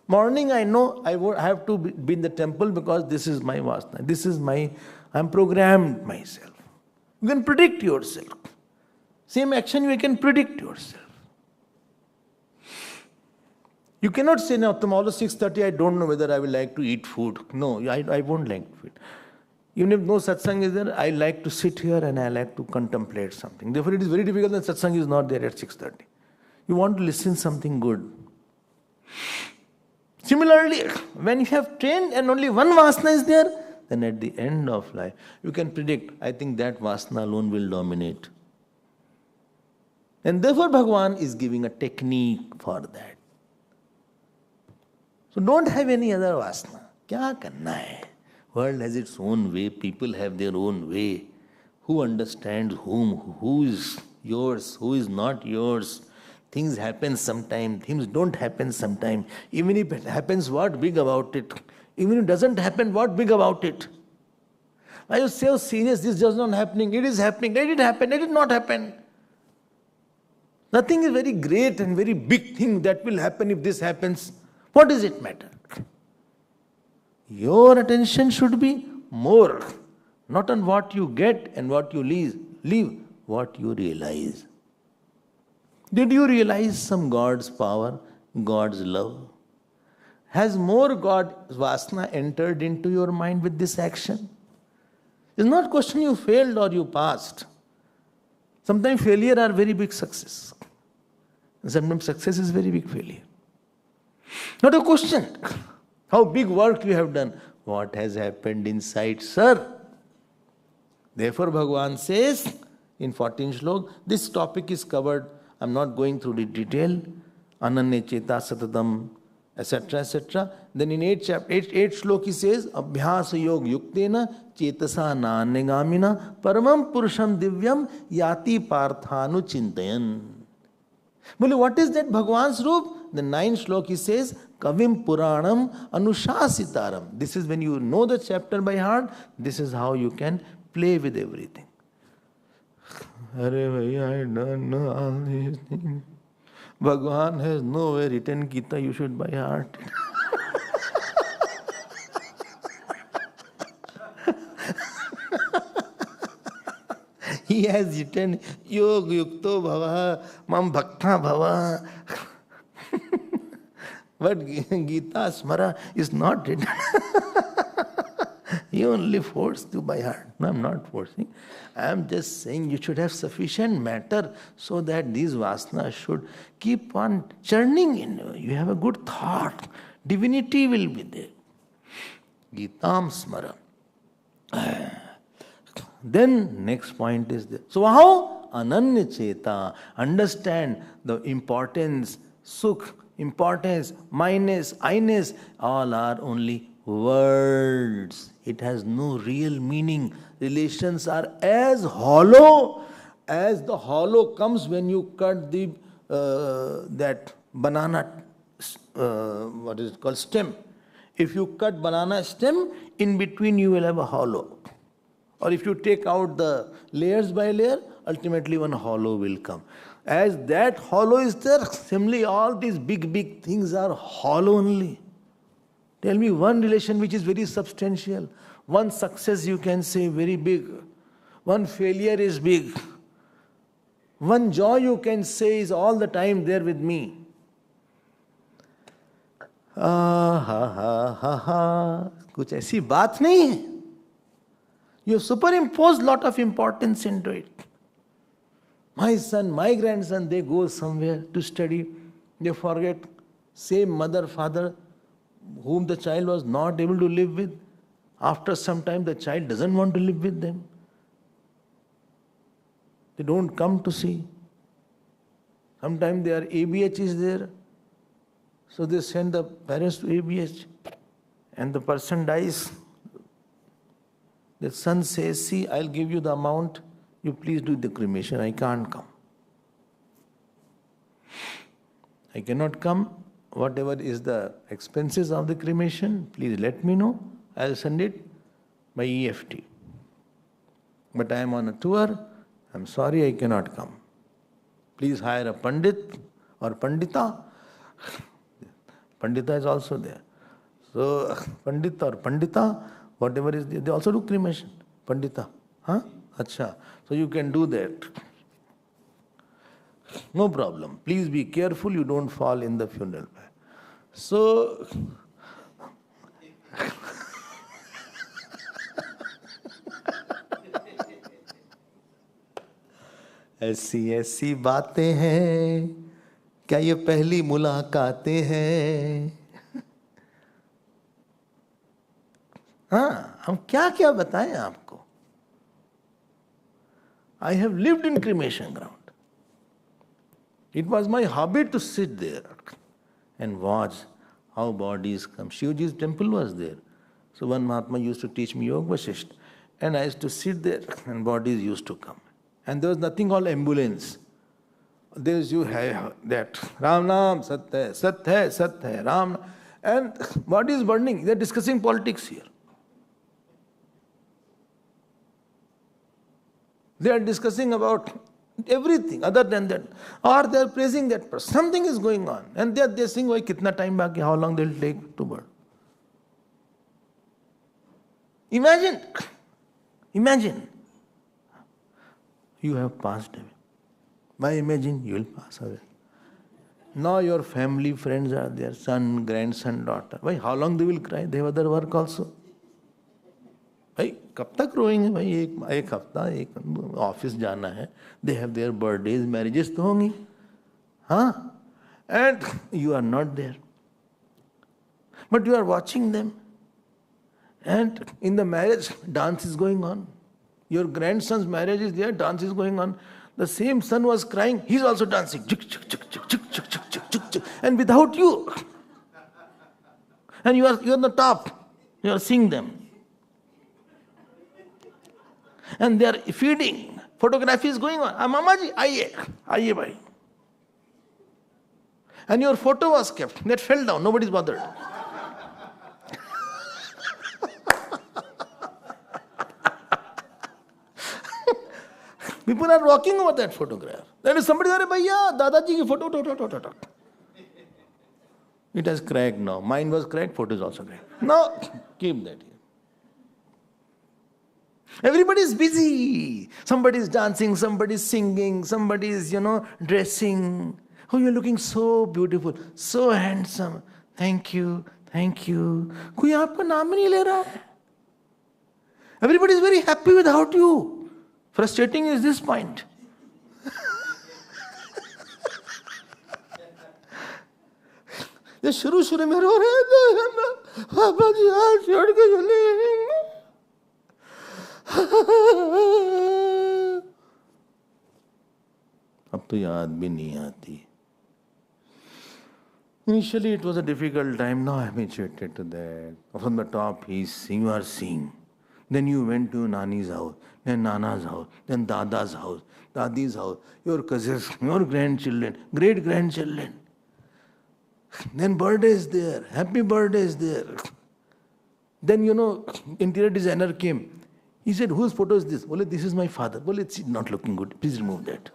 Morning I know I have to be in the temple because this is my vasana. I'm programmed myself. You can predict yourself. Same action you can predict yourself. You cannot say, now tomorrow 6:30 I don't know whether I will like to eat food. No, I won't like food. Even if no satsang is there, I like to sit here and I like to contemplate something. Therefore it is very difficult that satsang is not there at 6:30. You want to listen something good. Similarly, when you have trained and only one vasana is there, then at the end of life, you can predict, I think that vasana alone will dominate. And therefore, Bhagavan is giving a technique for that. So don't have any other vasana. Kya karna hai? World has its own way, people have their own way. Who understands whom, who is yours, who is not yours. Things happen sometime, things don't happen sometime. Even if it happens, what big about it? Even if it doesn't happen, what big about it? Why you so serious, this is not happening, it is happening, let it happen, let it not happen. Nothing is very great and very big thing that will happen if this happens. What does it matter? Your attention should be more, not on what you get and what you leave, what you realize. Did you realize some God's power, God's love? Has more God's vasana entered into your mind with this action? It's not a question you failed or you passed. Sometimes failure are very big success. Sometimes success is very big failure. Not a question how big work you have done. What has happened inside, sir? Therefore, Bhagavan says in 14th shlok, this topic is covered. I'm not going through the detail. Ananya cheta satadam, etc., etc. Then in 8 shlok he says, Abhyasa yog yuktena chetasa nanegamina paramam purusham divyam yati parthanu chintayan. Well, what is that Bhagavan's roop? The 9th shlok he says, Kavim Puranam Anushasitaram. This is when you know the chapter by heart, this is how you can play with everything. Arre bhaiya, I don't know all these things. Bhagavan has nowhere written Gita, you should by heart. He has written Yog Yukto Bhava, Mam Bhakta Bhava. But Gita Smara is not written. He only forced you by heart. No, I'm not forcing. I'm just saying you should have sufficient matter so that these vasanas should keep on churning in you. You have a good thought. Divinity will be there. Gitam Smara. Then next point is this. So how? Ananya Cheta. Understand the importance, sukh, importance, minus, I-ness, all are only words. It has no real meaning. Relations are as hollow as the hollow comes when you cut the that banana, what is it called, stem. If you cut banana stem, in between you will have a hollow. Or if you take out the layers by layer, ultimately one hollow will come. As that hollow is there, similarly all these big things are hollow only. Tell me one relation which is very substantial. One success you can say very big. One failure is big. One joy you can say is all the time there with me. कुछ ऐसी बात नहीं है. You have superimposed lot of importance into it. My son, my grandson, they go somewhere to study. They forget same mother, father, whom the child was not able to live with. After some time, the child doesn't want to live with them. They don't come to see. Sometimes their ABH is there. So they send the parents to ABH. And the person dies. The son says, see, I'll give you the amount. You please do the cremation. I can't come. I cannot come. Whatever is the expenses of the cremation, please let me know. I'll send it by EFT. But I am on a tour. I'm sorry, I cannot come. Please hire a Pandit or Pandita. Pandita is also there. So, Pandit or Pandita, whatever is there, they also do cremation. Pandita. Huh? Acha. So you can do that. No problem. Please be careful you don't fall in the funeral pyre. So, ऐसी बातें हैं क्या ये पहली मुलाकातें हैं? हाँ, हम क्या क्या बताएं आपको? I have lived in cremation ground. It was my hobby to sit there and watch how bodies come. Shivji's temple was there. So one Mahatma used to teach me Yoga Vasisht, and I used to sit there and bodies used to come. And there was nothing called ambulance. There is you have that Ram Naam Sat Hai, Sat Hai, Sat Hai, Ram. And body is burning. They are discussing politics here. They are discussing about everything other than that. Or they are praising that person. Something is going on. And they are saying, why kitna time baki, how long they will take to burn. Imagine. You have passed away. Why imagine you will pass away? Now your family, friends are there, son, grandson, daughter. Why, how long they will cry? They have other work also. भाई कब तक रोएंगे भाई? एक हफ्ता, एक office जाना है. They have their birthdays, marriages तो होंगी. हाँ, and you are not there, but you are watching them. And in the marriage dance is going on. Your grandson's marriage is there, dance is going on. The same son was crying, he is also dancing, and without you, and you are on the top, you are seeing them, and they are feeding. Photography is going on. Mama ji, aiye bhai. And your photo was kept. That fell down. Nobody's bothered. People are walking over that photograph. There is somebody there, bhaiya, Dadaji ki photo. It has cracked now. Mine was cracked, photo is also cracked. Now, keep that here. Everybody is busy. Somebody is dancing, somebody is singing, somebody is, dressing. Oh, you're looking so beautiful, so handsome. Thank you. कोई आपका नाम ही नहीं ले रहा है. Everybody is very happy without you. Frustrating is this point. ये शुरू में रो रहे थे, पापा जी हाथ छोड़ के चले. अब तो याद भी नहीं आती. Initially it was a difficult time. Now I am habituated to that. From the top he is seeing, you are seeing. Then you went to Nani's house, then Nana's house, then Dada's house, Dadi's house, your cousins, your grandchildren, great-grandchildren. Then birthday is there, happy birthday is there. Then, interior designer came. He said, whose photo is this? Bole, this is my father. Bole, it's not looking good. Please remove that.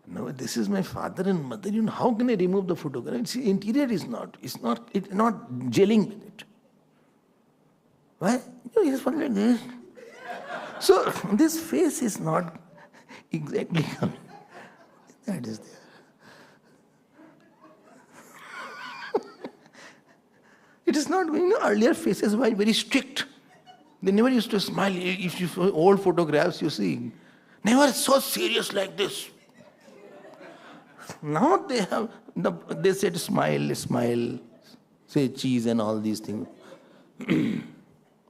No, this is my father and mother. How can I remove the photograph? See, interior is not gelling with it. Why? He's like this. So, this face is not exactly coming. That is there. It is not, earlier faces were very strict. They never used to smile. If you saw old photographs, you see, never so serious like this. Now they said smile, say cheese and all these things.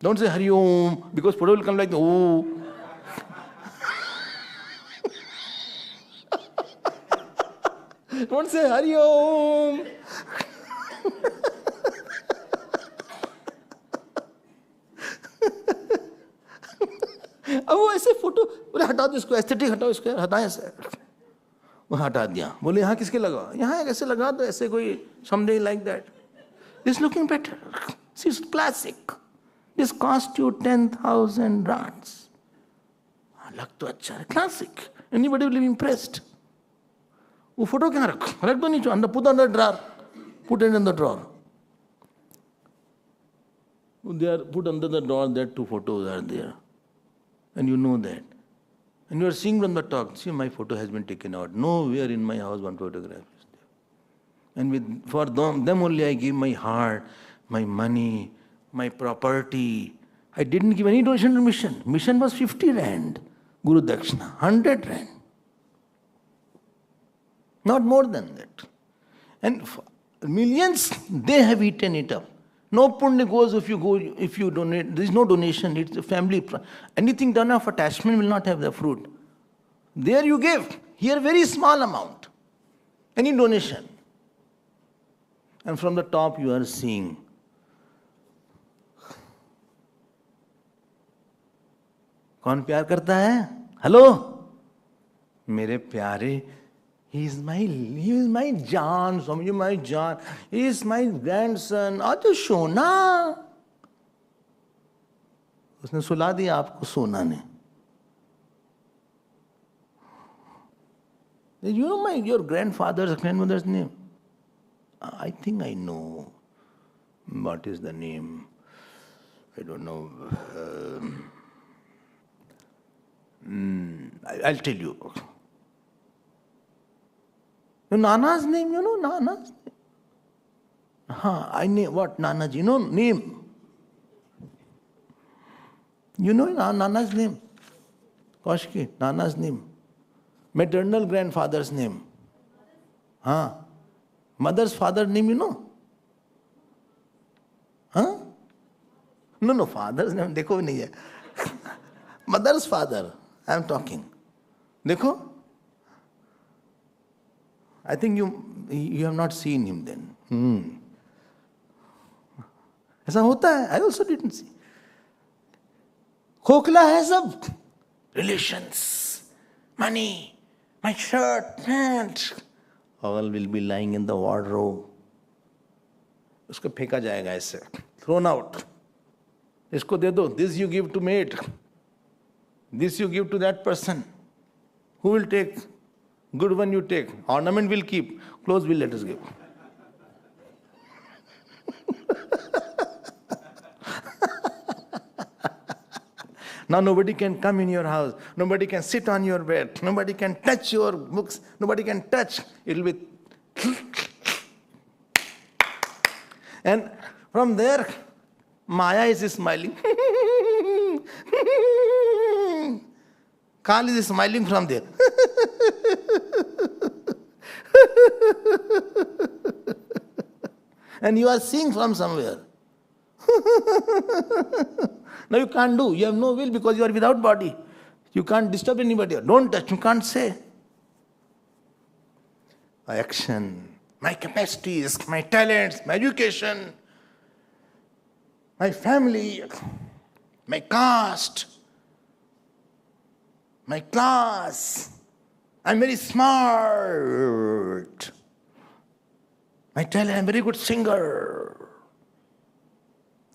Don't say Hari Om, because photo will come like, oh. Don't say Hari Om. अब वो ऐसे photo बोले हटा दो इसको, aesthetic हटाओ इसको, हटाएं ऐसे. वो हटा दिया. बोले यहाँ किसके लगा? यहाँ ऐसे लगा दो, ऐसे कोई something like that. This looking better. This is classic. This cost you 10,000 rands. लग तो अच्छा है, classic. Anybody will be impressed. वो फोटो कहाँ रख दो नीचे, under, put under drawer. Put it in the drawer. They are put under the drawer, that two photos are there. And you know that. And you are seeing from the top, see, my photo has been taken out. Nowhere in my house one photograph is there. And for them only I give my heart, my money, my property. I didn't give any donation to mission. Mission was 50 rand. Guru Dakshina, 100 rand. Not more than that. And millions, they have eaten it up. No punya goes if you donate. There is no donation. It's a family. Anything done of attachment will not have the fruit. There you give. Here very small amount. Any donation. And from the top you are seeing. कौन प्यार करता है? Hello मेरे प्यारे, he is my John, Swami, my John. He is my grandson. आज सोना. उसने सुला दिया आपको सोना ने. You know your grandmother's name? I think I know. What is the name? I don't know. I'll tell you. Nana's name, Nana's name. I know what Nana's, name. You know Nana's name? Koshki, Nana's name. Maternal grandfather's name. Mother's father's name, you know? No, father's name, dekho nahi hai. Mother's father, I am talking. Dekho? I think you have not seen him then. ऐसा होता है. I also didn't see. खोखला है सब. Relations, money, my shirt, pants, all will be lying in the wardrobe. उसको फेंका जाएगा ऐसे. Thrown out. इसको दे दो. This you give to mate. This you give to that person. Who will take? Good one you take. Ornament will keep. Clothes will let us give. Now nobody can come in your house. Nobody can sit on your bed. Nobody can touch your books. Nobody can touch. It will be... And from there, Maya is smiling. Kal is smiling from there. And you are seeing from somewhere. Now you can't do. You have no will because you are without body. You can't disturb anybody. Don't touch. You can't say. My action, my capacities, my talents, my education, my family, my caste, my class. I'm very smart. My talent, I'm a very good singer.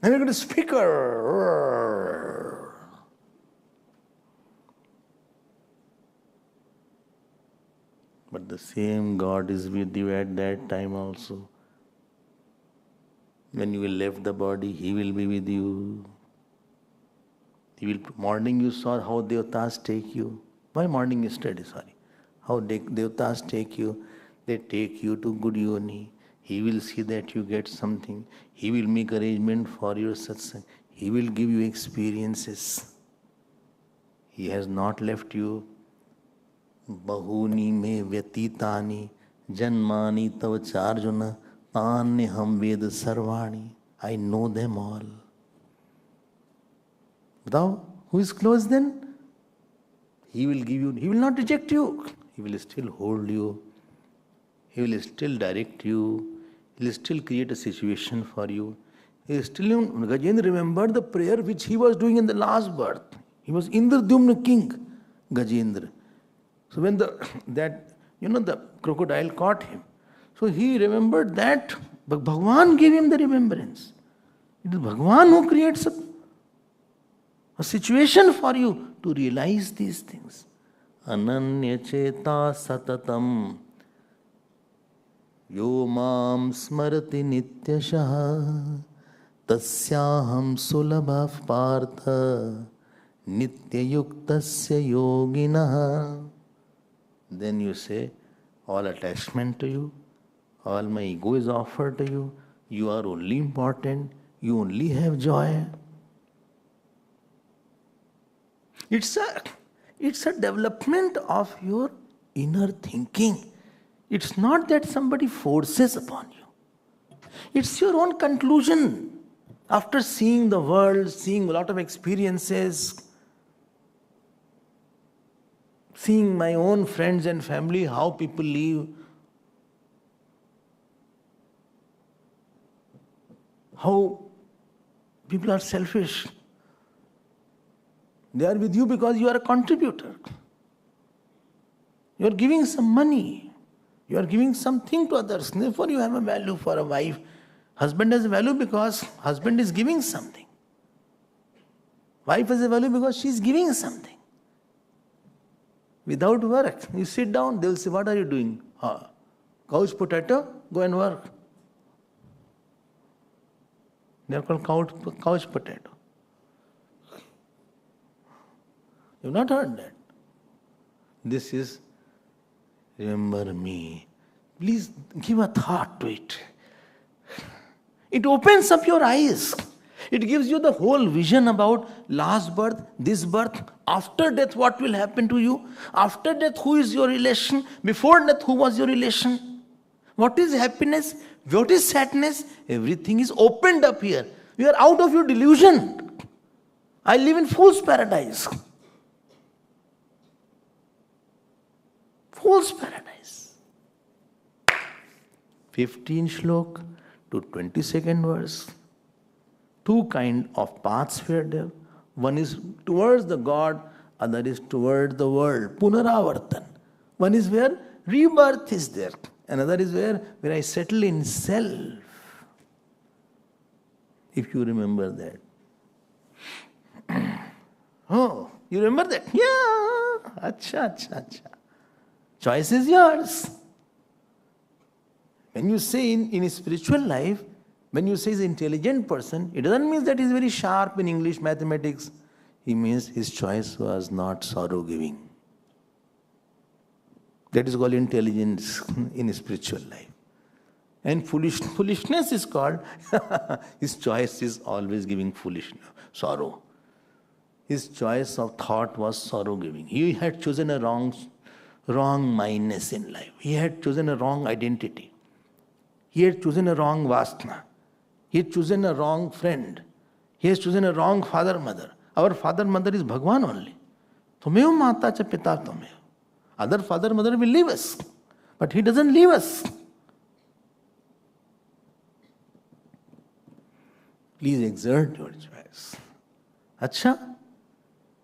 I'm a good speaker. But the same God is with you at that time also. When you will leave the body, He will be with you. Morning you saw how Devatas take you. Why morning yesterday, sorry. How Devatas take you. They take you to good yoni. He will see that you get something. He will make arrangement for your satsang. He will give you experiences. He has not left you. Bahuni me vyatitani janmani tavacharjuna tanya ham ved sarvani. I know them all. Thou, who is close then? He will give you, He will not reject you. He will still hold you. He will still direct you. He will still create a situation for you. He is still, Gajendra remembered the prayer which he was doing in the last birth. He was Indradyumna king, Gajendra. So when the crocodile caught him, so he remembered that, but Bhagavan gave him the remembrance. It is Bhagavan who creates a situation for you to realize these things. Ananya cheta satatam yo mam smarati nityashaha tasyaham sulabha partha nityayuktasya yoginaha. Then you say, all attachment to you, all my ego is offered to you, you are only important, you only have joy. It's a development of your inner thinking. It's not that somebody forces upon you. It's your own conclusion. After seeing the world, seeing a lot of experiences, seeing my own friends and family, how people live, how people are selfish. They are with you because you are a contributor. You are giving some money. You are giving something to others. Therefore, you have a value for a wife. Husband has a value because husband is giving something. Wife has a value because she is giving something. Without work, you sit down, they will say, what are you doing? Couch potato? Go and work. They are called couch potato. You have not heard that. This is, remember me. Please give a thought to it. It opens up your eyes. It gives you the whole vision about last birth, this birth, after death, what will happen to you? After death, who is your relation? Before death, who was your relation? What is happiness? What is sadness? Everything is opened up here. You are out of your delusion. I live in fool's paradise. Fool's paradise. 15 shlok to 22nd verse. Two kind of paths were there. One is towards the God, other is towards the world. Punaravartan. One is where rebirth is there. Another is where I settle in self. If you remember that. Oh, you remember that? Yeah. Acha. Choice is yours. When you say in a spiritual life, when you say he's an intelligent person, it doesn't mean that he's very sharp in English, mathematics. He means his choice was not sorrow-giving. That is called intelligence in a spiritual life. And foolishness is called, his choice is always giving sorrow. His choice of thought was sorrow-giving. He had chosen a wrong mindness in life. He had chosen a wrong identity. He had chosen a wrong vasana. He had chosen a wrong friend. He has chosen a wrong father, mother. Our father, mother is Bhagwan only. Tumeo mata cha pita tumeo. Other father, mother will leave us. But he doesn't leave us. Please exert your choice. Acha?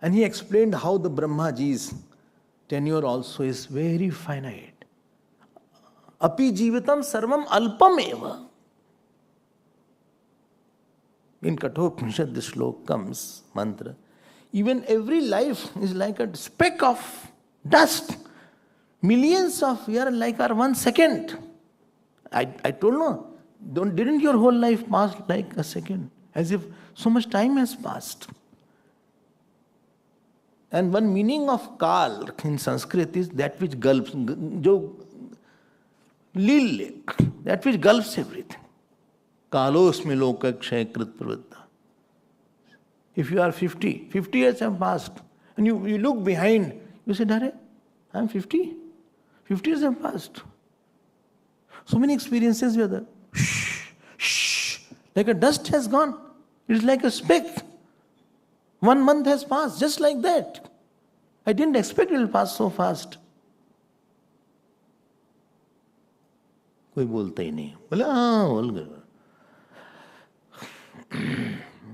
And he explained how the Brahmaji's tenure also is very finite. Api jivitam sarvam alpam eva. In Kathopanishad, this slok comes, mantra. Even every life is like a speck of dust. Millions of years like are 1 second. I told no. Didn't your whole life pass like a second? As if so much time has passed. And one meaning of kal in Sanskrit is that which gulps, that which gulps everything. Kalosmi loka kshay krit pravritta. If you are 50 years have passed, and you look behind, you say, Dare, I'm 50. 50 years have passed. So many experiences were there. Shh. Like a dust has gone. It is like a speck. 1 month has passed, just like that. I didn't expect it will pass so fast. कोई बोलता ही नहीं. बोले बोल गया.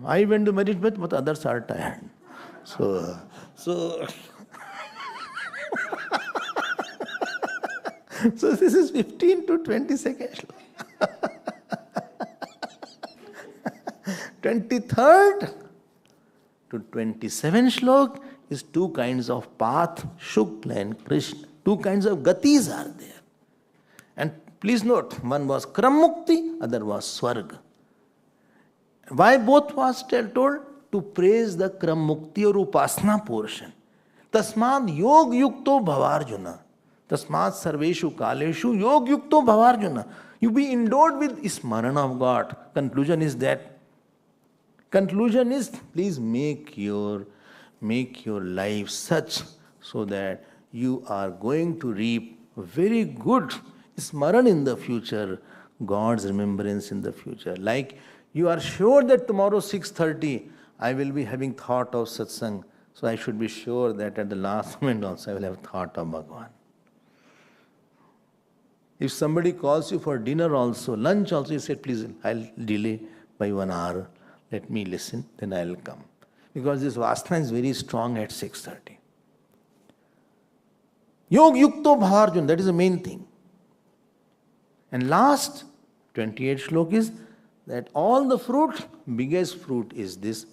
I went to marriage, but others are tired. So this is 15 to 20 seconds. 23rd to 27 shlok is two kinds of path, Shukla and Krishna. Two kinds of gatis are there. And please note, one was Krammukti, other was Swarga. Why both was told? To praise the Krammukti or Upasana portion. Tasmad yog yukto bhavarjuna. Tasmad sarveshu kaleshu yog yukto bhavarjuna. You be endowed with smarana of God. Conclusion is, please make your life such so that you are going to reap very good Smaran in the future, God's remembrance in the future. Like you are sure that tomorrow 6:30 I will be having thought of satsang. So I should be sure that at the last moment also I will have thought of Bhagavan. If somebody calls you for dinner also, lunch also, you say, please, I'll delay by 1 hour. Let me listen, then I'll come. Because this vasana is very strong at 6:30. Yog yukto bhavarjun, that is the main thing. And last 28 shlok is that all the fruit, biggest fruit is this.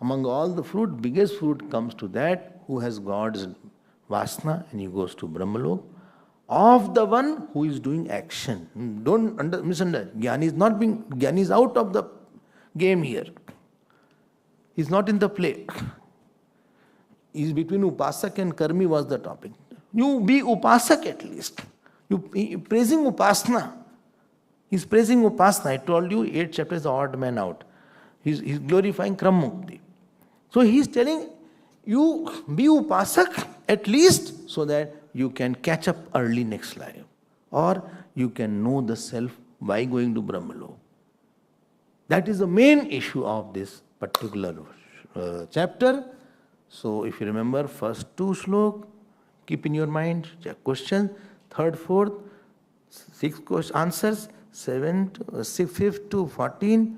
Among all the fruit, biggest fruit comes to that who has God's vasana and he goes to Brahmalok. Of the one who is doing action. Don't misunderstand. Jnani is out of the game here. He's not in the play. He's between Upasak and Karmi was the topic. You be Upasak at least. You praising Upasana. He's praising Upasana. I told you 8 chapters, the odd man out. He's glorifying Kram Mukti. So he's telling you be Upasak at least so that you can catch up early next life. Or you can know the self by going to Brahmalok. That is the main issue of this particular chapter. So if you remember first 2 shlok, keep in your mind, check questions, 3rd, 4th, 6 answers, 7th, 5th to 14,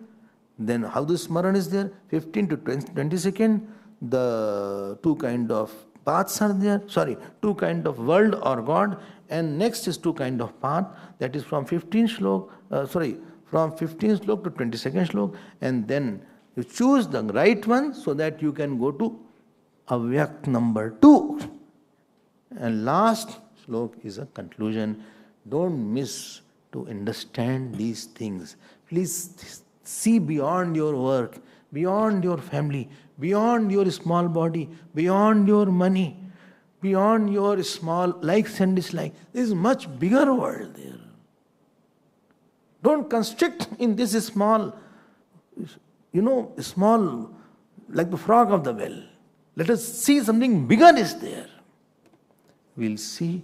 then how the smaran is there, 15 to 22nd, the 2 kind of paths are there, 2 kind of world or God, and next is 2 kind of path, that is from 15 shlok, from 15 shlok to 22nd shlok, and then you choose the right one so that you can go to Avyak number 2. And last shlok is a conclusion. Don't miss to understand these things. Please see beyond your work, beyond your family, beyond your small body, beyond your money, beyond your small likes and dislikes. There is much bigger world there. Don't constrict in this small, small, like the frog of the well. Let us see something bigger is there. We'll see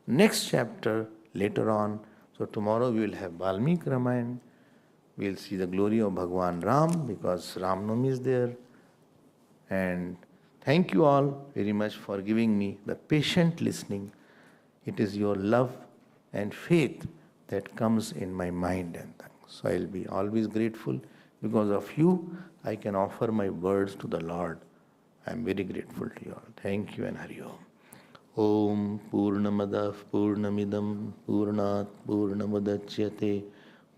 next chapter later on. So tomorrow we will have Valmiki Ramayana. We'll see the glory of Bhagwan Ram because Ram Navami is there. And thank you all very much for giving me the patient listening. It is your love and faith that comes in my mind and tongue. So I'll be always grateful. Because of you, I can offer my words to the Lord. I'm very grateful to you all. Thank you and Hari Om. Om Purnamadav Purnamidam Purnat Purnamudachyate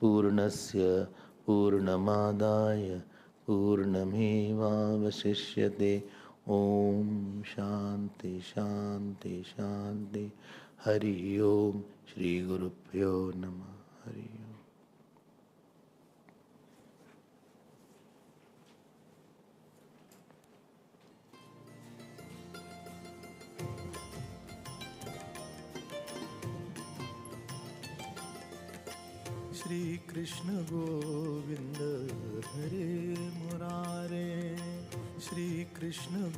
Purnasya Purnamadaya Purnameva Vasishyate. Om Shanti Shanti Shanti. Hari Om. Shri Guru Pyo Namah. Hari Om. Shri Krishna Govinda Hare Murare. Shri Krishna